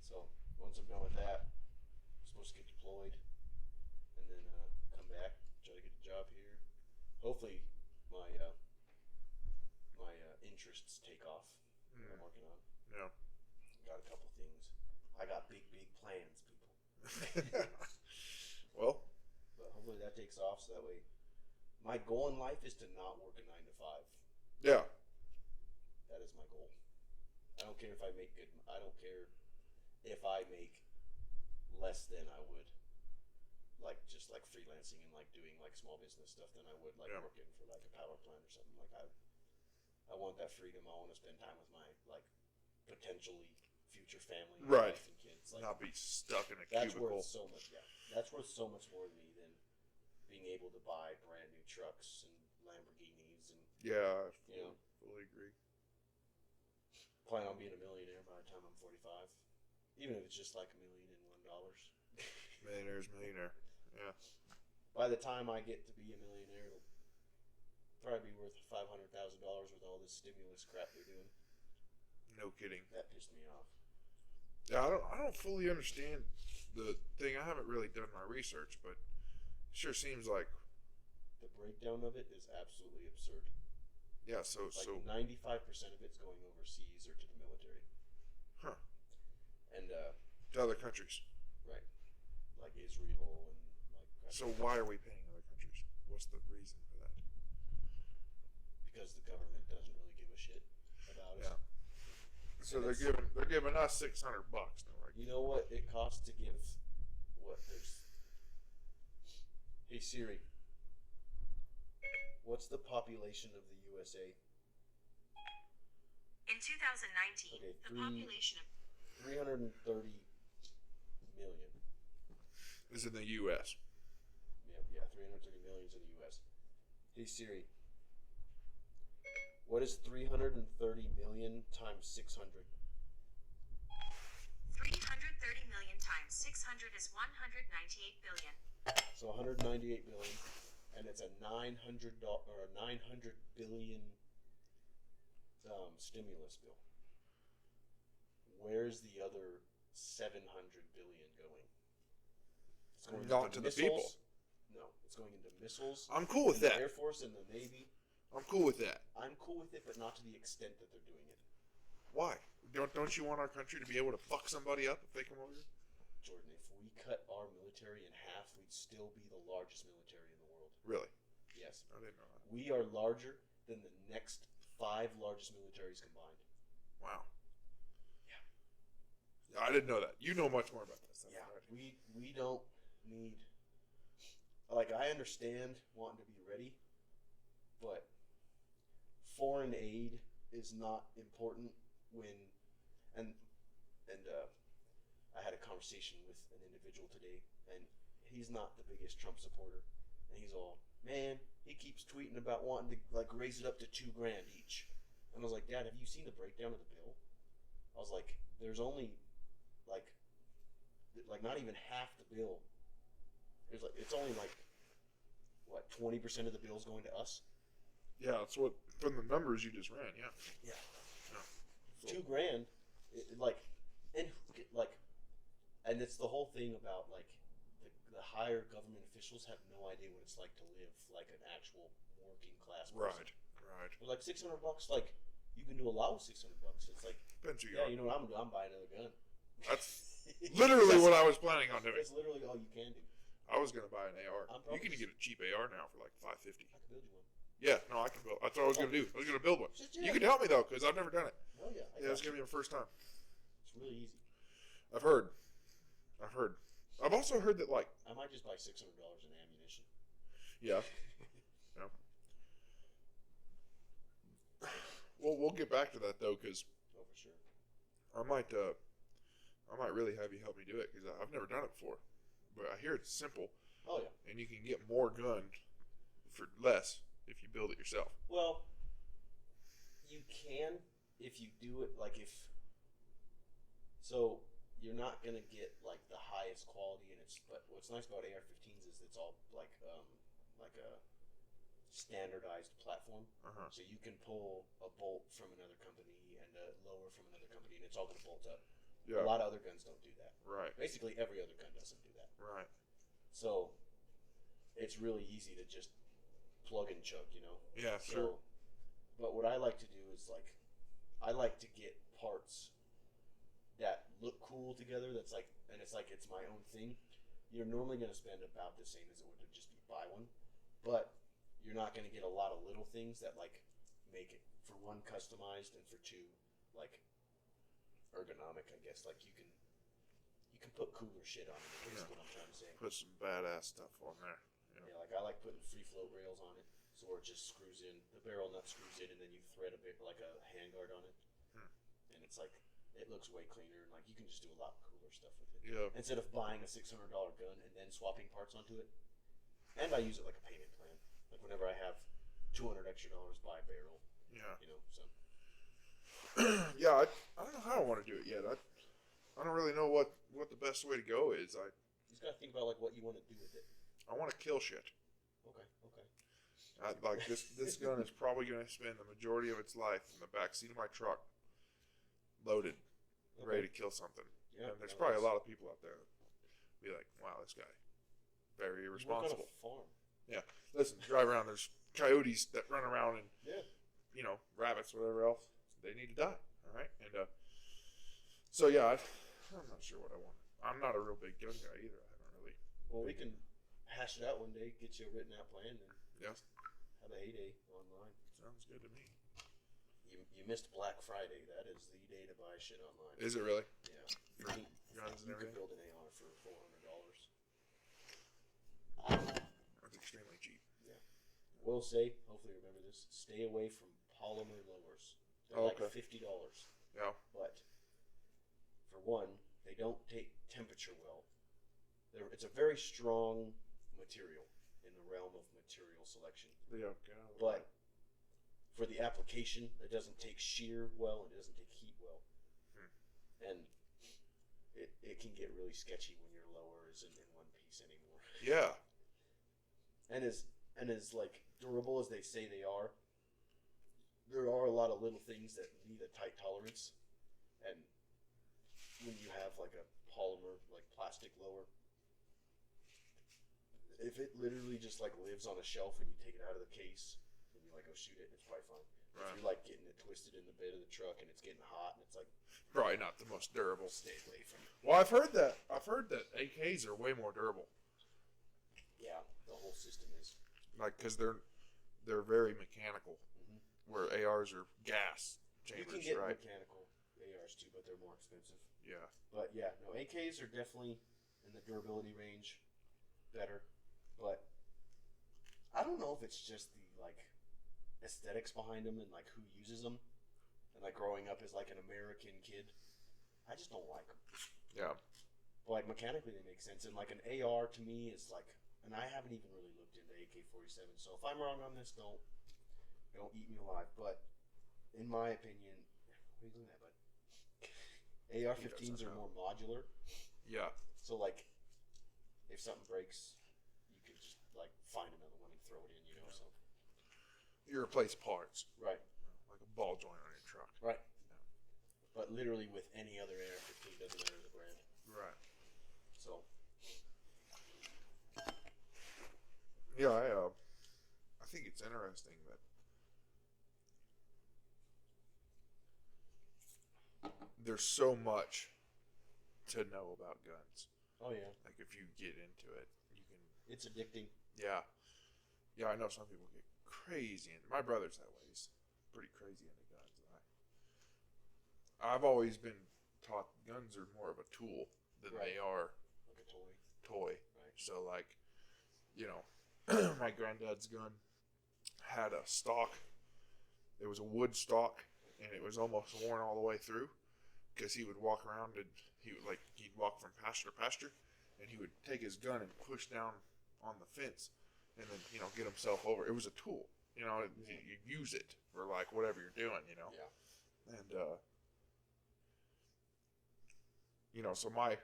So once I'm done with that, I'm supposed to get deployed. then come back, try to get a job here. Hopefully, my interests take off. That I'm working on. Yeah. Got a couple things. I got big plans, people. Well, but hopefully that takes off, so that way, my goal in life is to not work a 9 to 5. yeah. That is my goal. I don't care if I make good. I don't care if I make less than I would, like just like freelancing and like doing like small business stuff than I would like working for like a power plant or something. Like I want that freedom. I want to spend time with my like potentially future family, Right. wife and kids. Like Not be stuck in a that's cubicle. worth so much. Yeah, that's worth so much more to me than being able to buy brand new trucks and Lamborghinis and Yeah, I you know. fully agree. Plan on being a millionaire by the time I'm 45, even if it's just like $1,001. Millionaire. Yeah. By the time I get to be a millionaire, it'll probably be worth $500,000 with all this stimulus crap they're doing. No kidding. That pissed me off. Yeah, I don't fully understand the thing. I haven't really done my research, but it sure seems like The breakdown of it is absolutely absurd. yeah. So Like 95% of it's going overseas or to the military. Huh. And to other countries. right, like Israel and like. So why are we paying other countries? What's the reason for that? Because the government doesn't really give a shit about us. Yeah. So they're giving us $600. Now, right? You know what it costs to give what there's. Hey Siri, what's the population of the USA? In 2019, Okay, the population of 330 million. This is in the U.S. Yeah, 330 million is in the U.S. Hey Siri, what is 330 million times 600? 330 million times 600 is 198 billion. So 198 billion, and it's a $900 billion stimulus bill. Where's the other 700 billion going? It's going Not to into the people. No, it's going into missiles. I'm cool with the that. Air Force and the Navy. I'm cool with that. I'm cool with it, but not to the extent that they're doing it. Why? Don't you want our country to be able to fuck somebody up if they come over here? Jordan, if we cut our military in half, we'd still be the largest military in the world. Really? Yes. I didn't know that. We are larger than the next 5 largest militaries combined. Wow. Yeah. I didn't know that. You know much more about this. Yeah, we don't need. Like, I understand wanting to be ready, but foreign aid is not important when, and I had a conversation with an individual today, and he's not the biggest Trump supporter, and he's all, man, he keeps tweeting about wanting to like raise it up to $2,000 each, and I was like, Dad, have you seen the breakdown of the bill? I was like, there's only like not even half the bill. There's like it's only like what 20% of the bill's going to us. Yeah, that's what from the numbers you just ran. Yeah. Yeah. So, $2,000, and it's the whole thing about like the higher government officials have no idea what it's like to live like an actual working class person. Right. But like $600, like you can do a lot with $600. It's like Depends who you yeah, are. you know what I'm doing? I'm buying another gun. That's literally what I was planning on doing. That's literally all you can do. I was gonna buy an AR. I'm You probably- can get a cheap AR now for like $550. I can build you one. Yeah, no, I can build. That's what I was gonna do. I was gonna build one. Just, You can help me though, because I've never done it. Oh yeah. Yeah, it's gonna be my first time. It's really easy. I've heard. I've also heard that like I might just buy $600 in ammunition. yeah. Well, we'll get back to that though, because Oh, for sure. I might really have you help me do it because I've never done it before. But I hear it's simple, Oh yeah. and you can get more gun for less if you build it yourself. Well, you can if you do it like if. So you're not gonna get like the highest quality, and but what's nice about AR-15s is it's all like a standardized platform. Uh-huh. So you can pull a bolt from another company and a lower from another company, and it's all gonna bolt up. Yeah. A lot of other guns don't do that. Right. Basically, every other gun doesn't do that. Right. So it's really easy to just plug and chug, you know. Yeah, So, sure. but what I like to do is like, I like to get parts that look cool together. That's like, and it's like it's my own thing. You're normally going to spend about the same as it would to just be buy one, but you're not going to get a lot of little things that like make it for one customized and for two like ergonomic. I guess like you can put cooler shit on it. Is what I'm trying to say. Put some badass stuff on there. Yeah, like I like putting free float rails on it, so it just screws in. The barrel nut screws in, and then you thread a bit like a handguard on it, and it's like it looks way cleaner. And like you can just do a lot cooler stuff with it. Yeah. Instead of buying a $600 gun and then swapping parts onto it, and I use it like a payment plan. Like whenever I have $200 extra buy a barrel. Yeah. You know, so. Yeah, I don't know how I want to do it yet. I don't really know what the best way to go is. You just gotta think about like what you want to do with it. I want to kill shit. Okay. Like this gun is probably going to spend the majority of its life in the back seat of my truck, loaded, ready to kill something. Yeah, and there's probably a lot of people out there that be like, "Wow, this guy, very irresponsible." You work on a farm. Yeah, listen, drive around. There's coyotes that run around and rabbits, whatever else. They need to die. All right, and so yeah, I'm not sure what I want. I'm not a real big gun guy either. I haven't really. Well, we can hash it out one day. Get you a written out plan and Yes, have a heyday online. sounds good to me. You missed Black Friday. That is the day to buy shit online. Is it really? Yeah. For guns and You everything? could build an AR for $400. That's extremely cheap. Yeah. Will say, hopefully you remember this, stay away from polymer lowers. They're like Okay. $50. Yeah. But for one, they don't take temperature well. It's a very strong material in the realm of material selection. Yeah. But for the application, it doesn't take shear well and it doesn't take heat well. And it can get really sketchy when your lower isn't in one piece anymore. Yeah. And as like durable as they say they are, there are a lot of little things that need a tight tolerance. And when you have like a polymer, like plastic lower, if it literally just like lives on a shelf and you take it out of the case and you like go shoot it, it's probably fine. Right. If you're like getting it twisted in the bed of the truck and it's getting hot and it's like, Probably not the most durable. stay away from it. Well, I've heard that AKs are way more durable. Yeah, the whole system is. Like, because they're very mechanical, where ARs are gas You chambers, can get right? mechanical ARs too, but they're more expensive. Yeah. But yeah, no, AKs are definitely in the durability range better. But I don't know if it's just the like aesthetics behind them and like who uses them. And like growing up as like an American kid, I just don't like them. Yeah. But like mechanically they make sense. And like an AR to me is like, and I haven't even really looked into AK-47. So if I'm wrong on this, don't eat me alive. But in my opinion, what are you looking at, bud? AR-15s are more modular. Yeah. So like, if something breaks, you can just like find another one and throw it in, you know. So You replace parts, right, like a ball joint on your truck. right. But literally with any other AR-15, doesn't matter the brand. Right. So Yeah, I think it's interesting that there's so much to know about guns. oh yeah, Like if you get into it, you can. it's addicting. Yeah. Yeah, I know some people get crazy, and my brother's that way. He's pretty crazy into guns. I've always been taught guns are more of a tool than Right. they are Like a toy. toy. Right. So like, my granddad's gun had a stock. It was a wood stock, and it was almost worn all the way through because he would walk around and he'd walk from pasture to pasture, and he would take his gun and push down on the fence, and then get himself over. It was a tool. You use it for like whatever you're doing. Yeah. And so my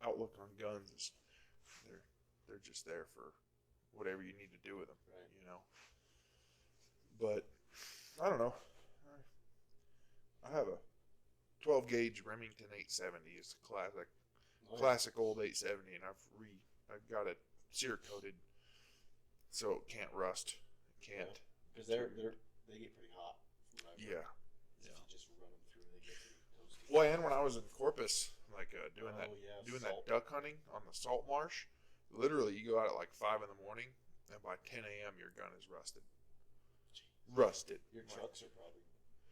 outlook on guns is they're just there for whatever you need to do with them. Right. But I don't know. I have a 12 gauge Remington 870. It's a classic old 870, and I've got it cere coated, so it can't rust. It can't. Because they get pretty hot. From what I've heard. Yeah. If you just run them through, they get pretty toasty. Well, and when I was in Corpus, like doing salt. that duck hunting on the salt marsh, literally you go out at like 5 in the morning, and by 10 a.m. your gun is rusted. Rusted. Your trucks are probably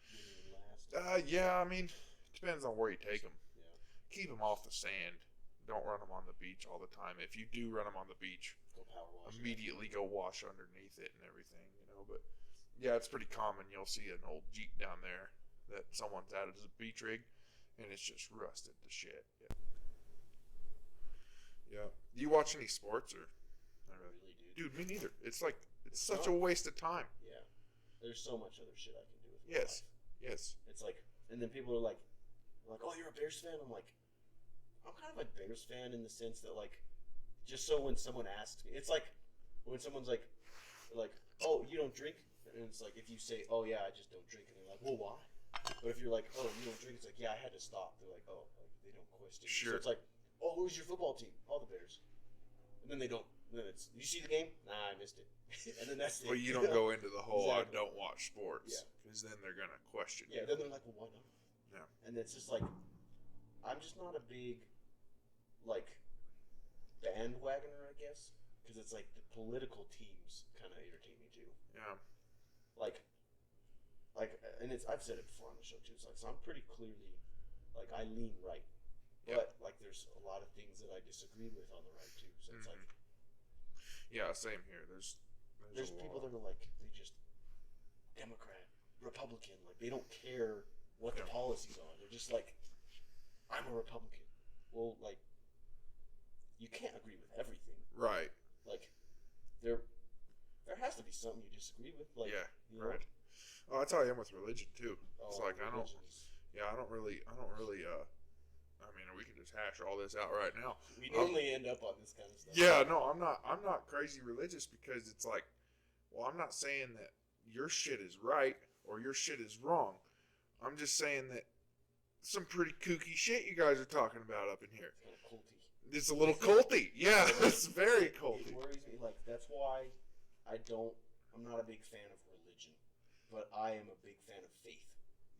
wouldn't even last. Yeah, I mean, it depends on where you take them. Yeah. Keep them off the sand. Don't run them on the beach all the time. If you do run them on the beach, Go power wash. immediately go wash underneath it and everything, you know. But yeah, it's pretty common. You'll see an old Jeep down there that someone's added as a beach rig, and it's just rusted to shit. Yeah. Yeah. Do you watch any sports or? Not really. Really, dude. Dude, me neither. It's like it's such a waste of time. Yeah. There's so much other shit I can do with my Yes. life. Yes. It's like, and then people are like, oh, you're a Bears fan? I'm like, I'm kind of a Bears fan in the sense that, like, just so when someone asks me, it's like when someone's like, oh, you don't drink? And it's like, if you say, oh, yeah, I just don't drink, and they're like, well, why? But if you're like, oh, you don't drink, it's like, yeah, I had to stop. They're like, oh, like, they don't question. Sure. So it's like, oh, who's your football team? Oh, the Bears. And then they don't. Then it's, you see the game? Nah, I missed it. And then that's Well, it. you don't go into the whole Exactly. I don't watch sports Yeah. because then they're gonna question Yeah, you. then they're like, well, why not? Yeah. And it's just like, I'm just not a big, like, bandwagoner, I guess, because it's like the political teams kind of irritate me too. Yeah. Like, and it's I've said it before on the show too. It's like, so I'm pretty clearly, like, I lean right, but like, there's a lot of things that I disagree with on the right too. So it's like, Yeah, same here. There's people that are like, they just Democrat, Republican, like they don't care what the policies are. They're just like, I'm a Republican. Well, like, you can't agree with everything. right. Like, there has to be something you disagree with. Like, Yeah. you know? Right. Oh, that's how I am with religion too. It's Oh, like I don't. religions. Yeah, I don't really. I mean, we can just hash all this out right now. We normally end up on this kind of stuff. Yeah, no, I'm not. I'm not crazy religious because it's like, well, I'm not saying that your shit is right or your shit is wrong. I'm just saying that some pretty kooky shit you guys are talking about up in here. It's kind of culty. It's a little culty. Yeah, it's very It culty. worries me. Like, that's why I'm not a big fan of religion, but I am a big fan of faith.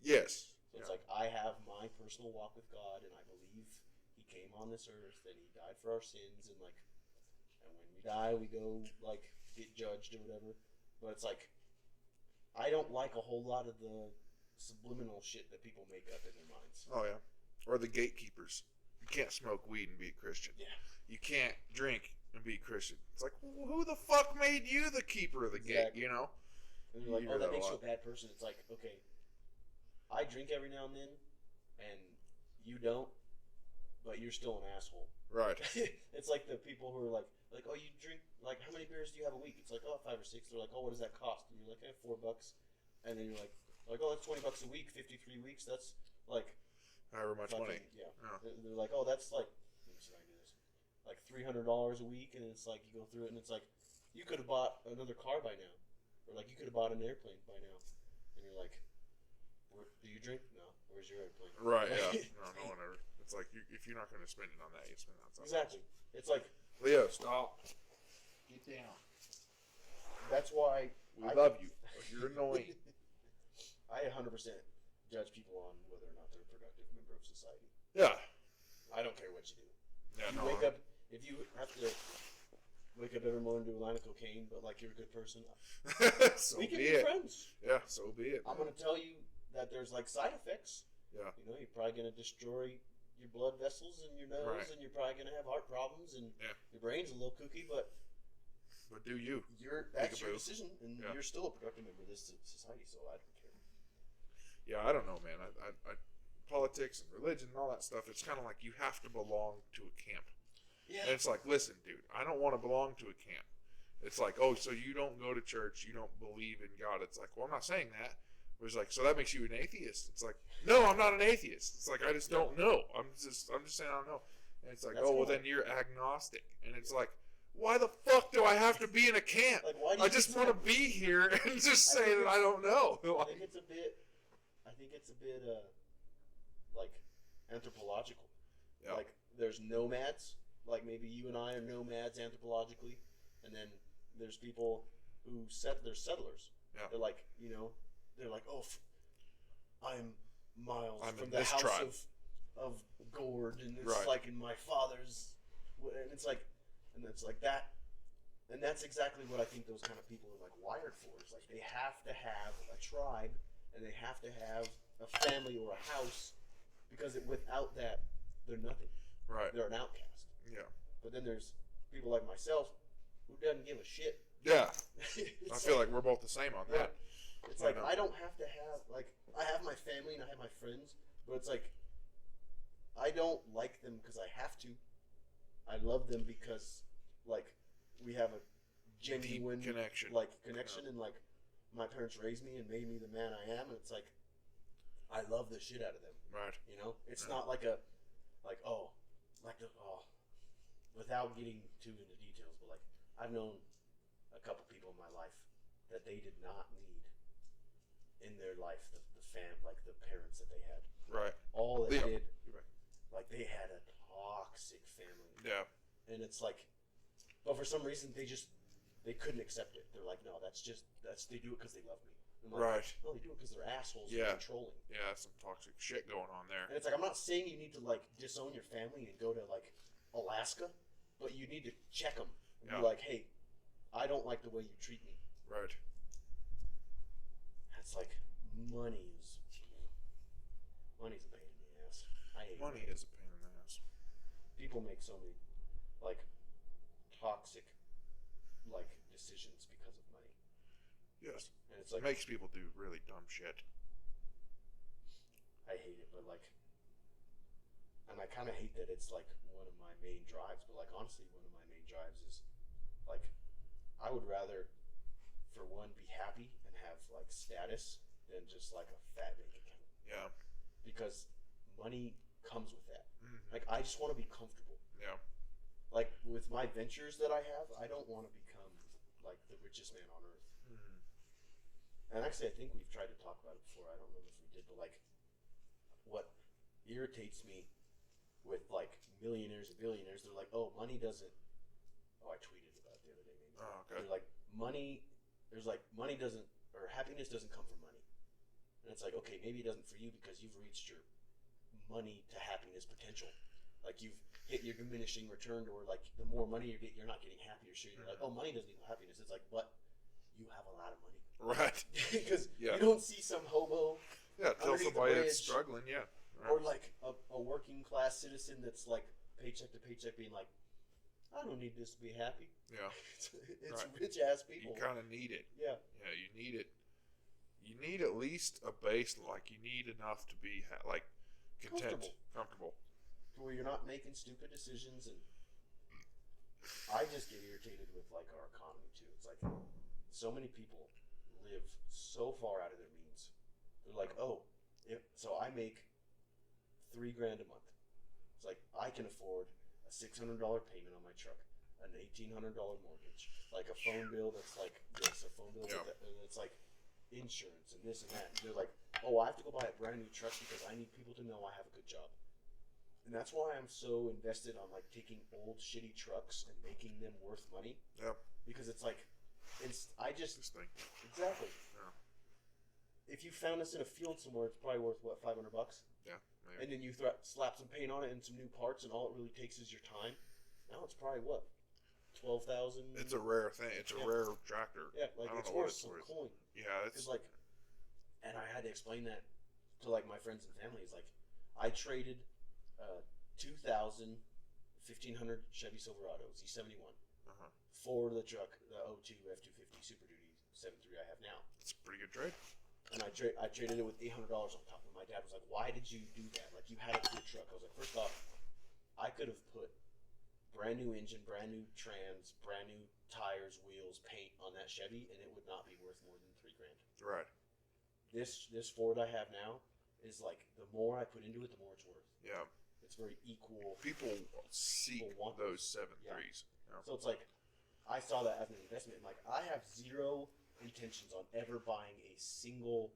Yes. So it's like, I have my personal walk with God, and I believe He came on this earth, and He died for our sins, and like, and when we die, we go, like, get judged or whatever. But it's like, I don't like a whole lot of the subliminal shit that people make up in their minds. Oh yeah. Or the gatekeepers. You can't smoke weed and be a Christian. Yeah. You can't drink and be Christian. It's like, who the fuck made you the keeper of the gate? Exactly. You know? And they're like, You oh, hear that that a makes you a lot. bad person. It's like, okay, I drink every now and then, and you don't, but you're still an asshole. Right. It's like the people who are like, oh, you drink, like, how many beers do you have a week? It's like, oh, 5 or 6. They're like, oh, what does that cost? And you're like, $4. And then you're like, oh, that's $20 a week, 53 weeks. That's like, However much fucking, money. yeah. Oh. They're like, oh, that's like, let me see if I can do this, like $300 a week, and it's like, you go through it, and it's like, you could have bought another car by now, or like, you could have bought an airplane by now, and you're like, do you drink? No. Where's your airplane? Right, yeah. No one ever. It's like, if you're not going to spend it on that, you spend it on something. Exactly. It's like, Leo, stop. Get down. that's why We love you, but you're annoying. I 100% judge people on whether or not they're a productive member of society. Yeah. I don't care what you do. Yeah, You no. wake up, if you have to wake up every morning and do a line of cocaine, but like you're a good person, So we can be be it. friends. Yeah, so be it. I'm going to tell you that there's like side effects. Yeah. You know, you're probably going to destroy your blood vessels in your nose, Right. and you're probably going to have heart problems, and Yeah. your brain's a little kooky, but But do you? that's your Peekaboo. decision, and Yeah. you're still a productive member of this society, so I don't care. Yeah, I don't know, man. I politics and religion and all that stuff, it's kind of like you have to belong to a camp. Yeah. And it's like, listen, dude, I don't want to belong to a camp. It's like, oh, so you don't go to church, you don't believe in God. It's like, well, I'm not saying that. It was like, so that makes you an atheist. It's like, no, I'm not an atheist. It's like, I just don't know. I'm just saying I don't know. And it's like, That's oh, well, cool. then you're agnostic. And it's like, why the fuck do I have to be in a camp? Like, why do I you just think want to that? be here and just I say think that I don't know. I think it's a bit, like, anthropological. Yeah. Like, there's nomads, like maybe you and I are nomads anthropologically, and then there's people who they're settlers. Yeah. They're like, they're like, oh, I'm Miles I'm from in the this house tribe. of Gord, and it's Right. like in my father's, and it's like that. And that's exactly what I think those kind of people are like wired for. It's like they have to have a tribe and they have to have a family or a house because without that, they're nothing. Right. They're an outcast. Yeah. But then there's people like myself who doesn't give a shit. Yeah. It's I feel like we're both the same on that. It's I like know. I don't have to have like I have my family and I have my friends, but it's like I don't like them because I have to. I love them because like we have a genuine Deep connection. connection, and like my parents raised me and made me the man I am, and it's like I love the shit out of them. Right. It's Yeah. not like without getting too into details, but like I've known a couple people in my life that they did not need in their life the parents that they had. Right. All they Yeah. did, You're right. like they had a toxic family, Yeah. and it's like, but for some reason they couldn't accept it. They're like, no, they do it because they love me. I'm like, Right. no, they do it because they're assholes Yeah. and controlling. Yeah. That's some toxic shit going on there. And it's like I'm not saying you need to like disown your family and go to like Alaska, but you need to check them and Yeah. be like, hey, I don't like the way you treat me. Right. It's like money's a pain in the ass. I hate Money is a pain in the ass. people make so many like toxic like decisions because of money, Yes. and it's It like makes people do really dumb shit. I hate it, but like, and I kind of hate that it's like one of my main drives. But like honestly, one of my main drives is like I would rather, for one, be happy and have like status than just like a fat bank account, Yeah. because money comes with that. Mhm. Like I just want to be comfortable. Yeah. Like with my ventures that I have, I don't want to become like the richest man on earth. Mhm. And actually, I think we've tried to talk about it before. I don't remember if we did, but like, what irritates me with like millionaires and billionaires, they're like, oh, money doesn't. Oh, I tweeted about it the other day. Maybe. Oh, okay. They're like, money. There's like money doesn't, or happiness doesn't come from money. And it's like, okay, maybe it doesn't for you because you've reached your money to happiness potential. Like you've hit your diminishing return, or like the more money you get, you're not getting happier. So you're like, oh, money doesn't equal happiness. It's like, but you have a lot of money. Right. Because Yeah. you don't see some hobo Yeah. Tell Underneath the somebody that's bridge. struggling. Yeah. Right. or like a working class citizen that's like paycheck to paycheck being like, I don't need this to be happy. Yeah. It's Right. rich ass people. You kind of need it. Yeah. Yeah. You need it. You need at least a base. Like you need enough to be like content, comfortable. Where you're not making stupid decisions, and I just get irritated with like our economy too. It's like so many people live so far out of their means. They're like, oh, so I make $3,000 a month. It's like I can afford a $600 payment on my truck, an $1,800 mortgage, like a phone bill that's like this, a phone bill Yeah. and it's like insurance and this and that. And they're like, oh, I have to go buy a brand new truck because I need people to know I have a good job. And that's why I'm so invested on like taking old shitty trucks and making them worth money, Yeah. because it's like, I just This thing. exactly. Yeah. If you found this in a field somewhere, it's probably worth what, $500, Yeah. Maybe. and then you slap some paint on it and some new parts, and all it really takes is your time. Now it's probably what, 12,000. It's a rare thing. It's a Yeah. rare tractor. yeah, like I don't it's know what worth it's some worth. coin. Yeah. It's Because like, and I had to explain that to like my friends and family. It's like I traded 2000 1500 Chevy Silverado Z71 uh-huh. for the truck, the 02 F250 Super Duty 7.3 I have now. It's a pretty good trade. And I traded it with $800 on top. And my dad was like, "Why did you do that? Like you had a good truck." I was like, "First off, I could have put brand new engine, brand new trans, brand new tires, wheels, paint on that Chevy, and it would not be worth more than $3,000. Right. This Ford I have now is like the more I put into it, the more it's worth. Yeah. It's very equal. People seek People want those 7.3s. Yeah. So it's like I saw that as an investment. Like I have zero intentions on ever buying a single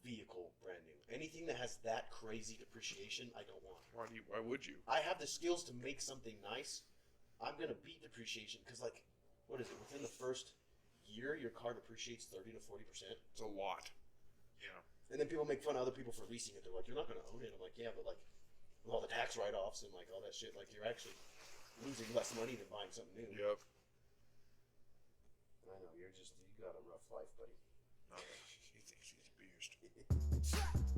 vehicle brand new. Anything that has that crazy depreciation, I don't want. Why would you? I have the skills to make something nice. I'm gonna beat depreciation because, like, what is it? Within the first year, your car depreciates 30 to 40%. It's a lot. Yeah. And then people make fun of other people for leasing it. They're like, "You're not gonna own it." I'm like, "Yeah, but like, with all the tax write-offs and like all that shit, like you're actually losing less money than buying something new." Yep. I know you got a rough life, buddy. He thinks he's abused.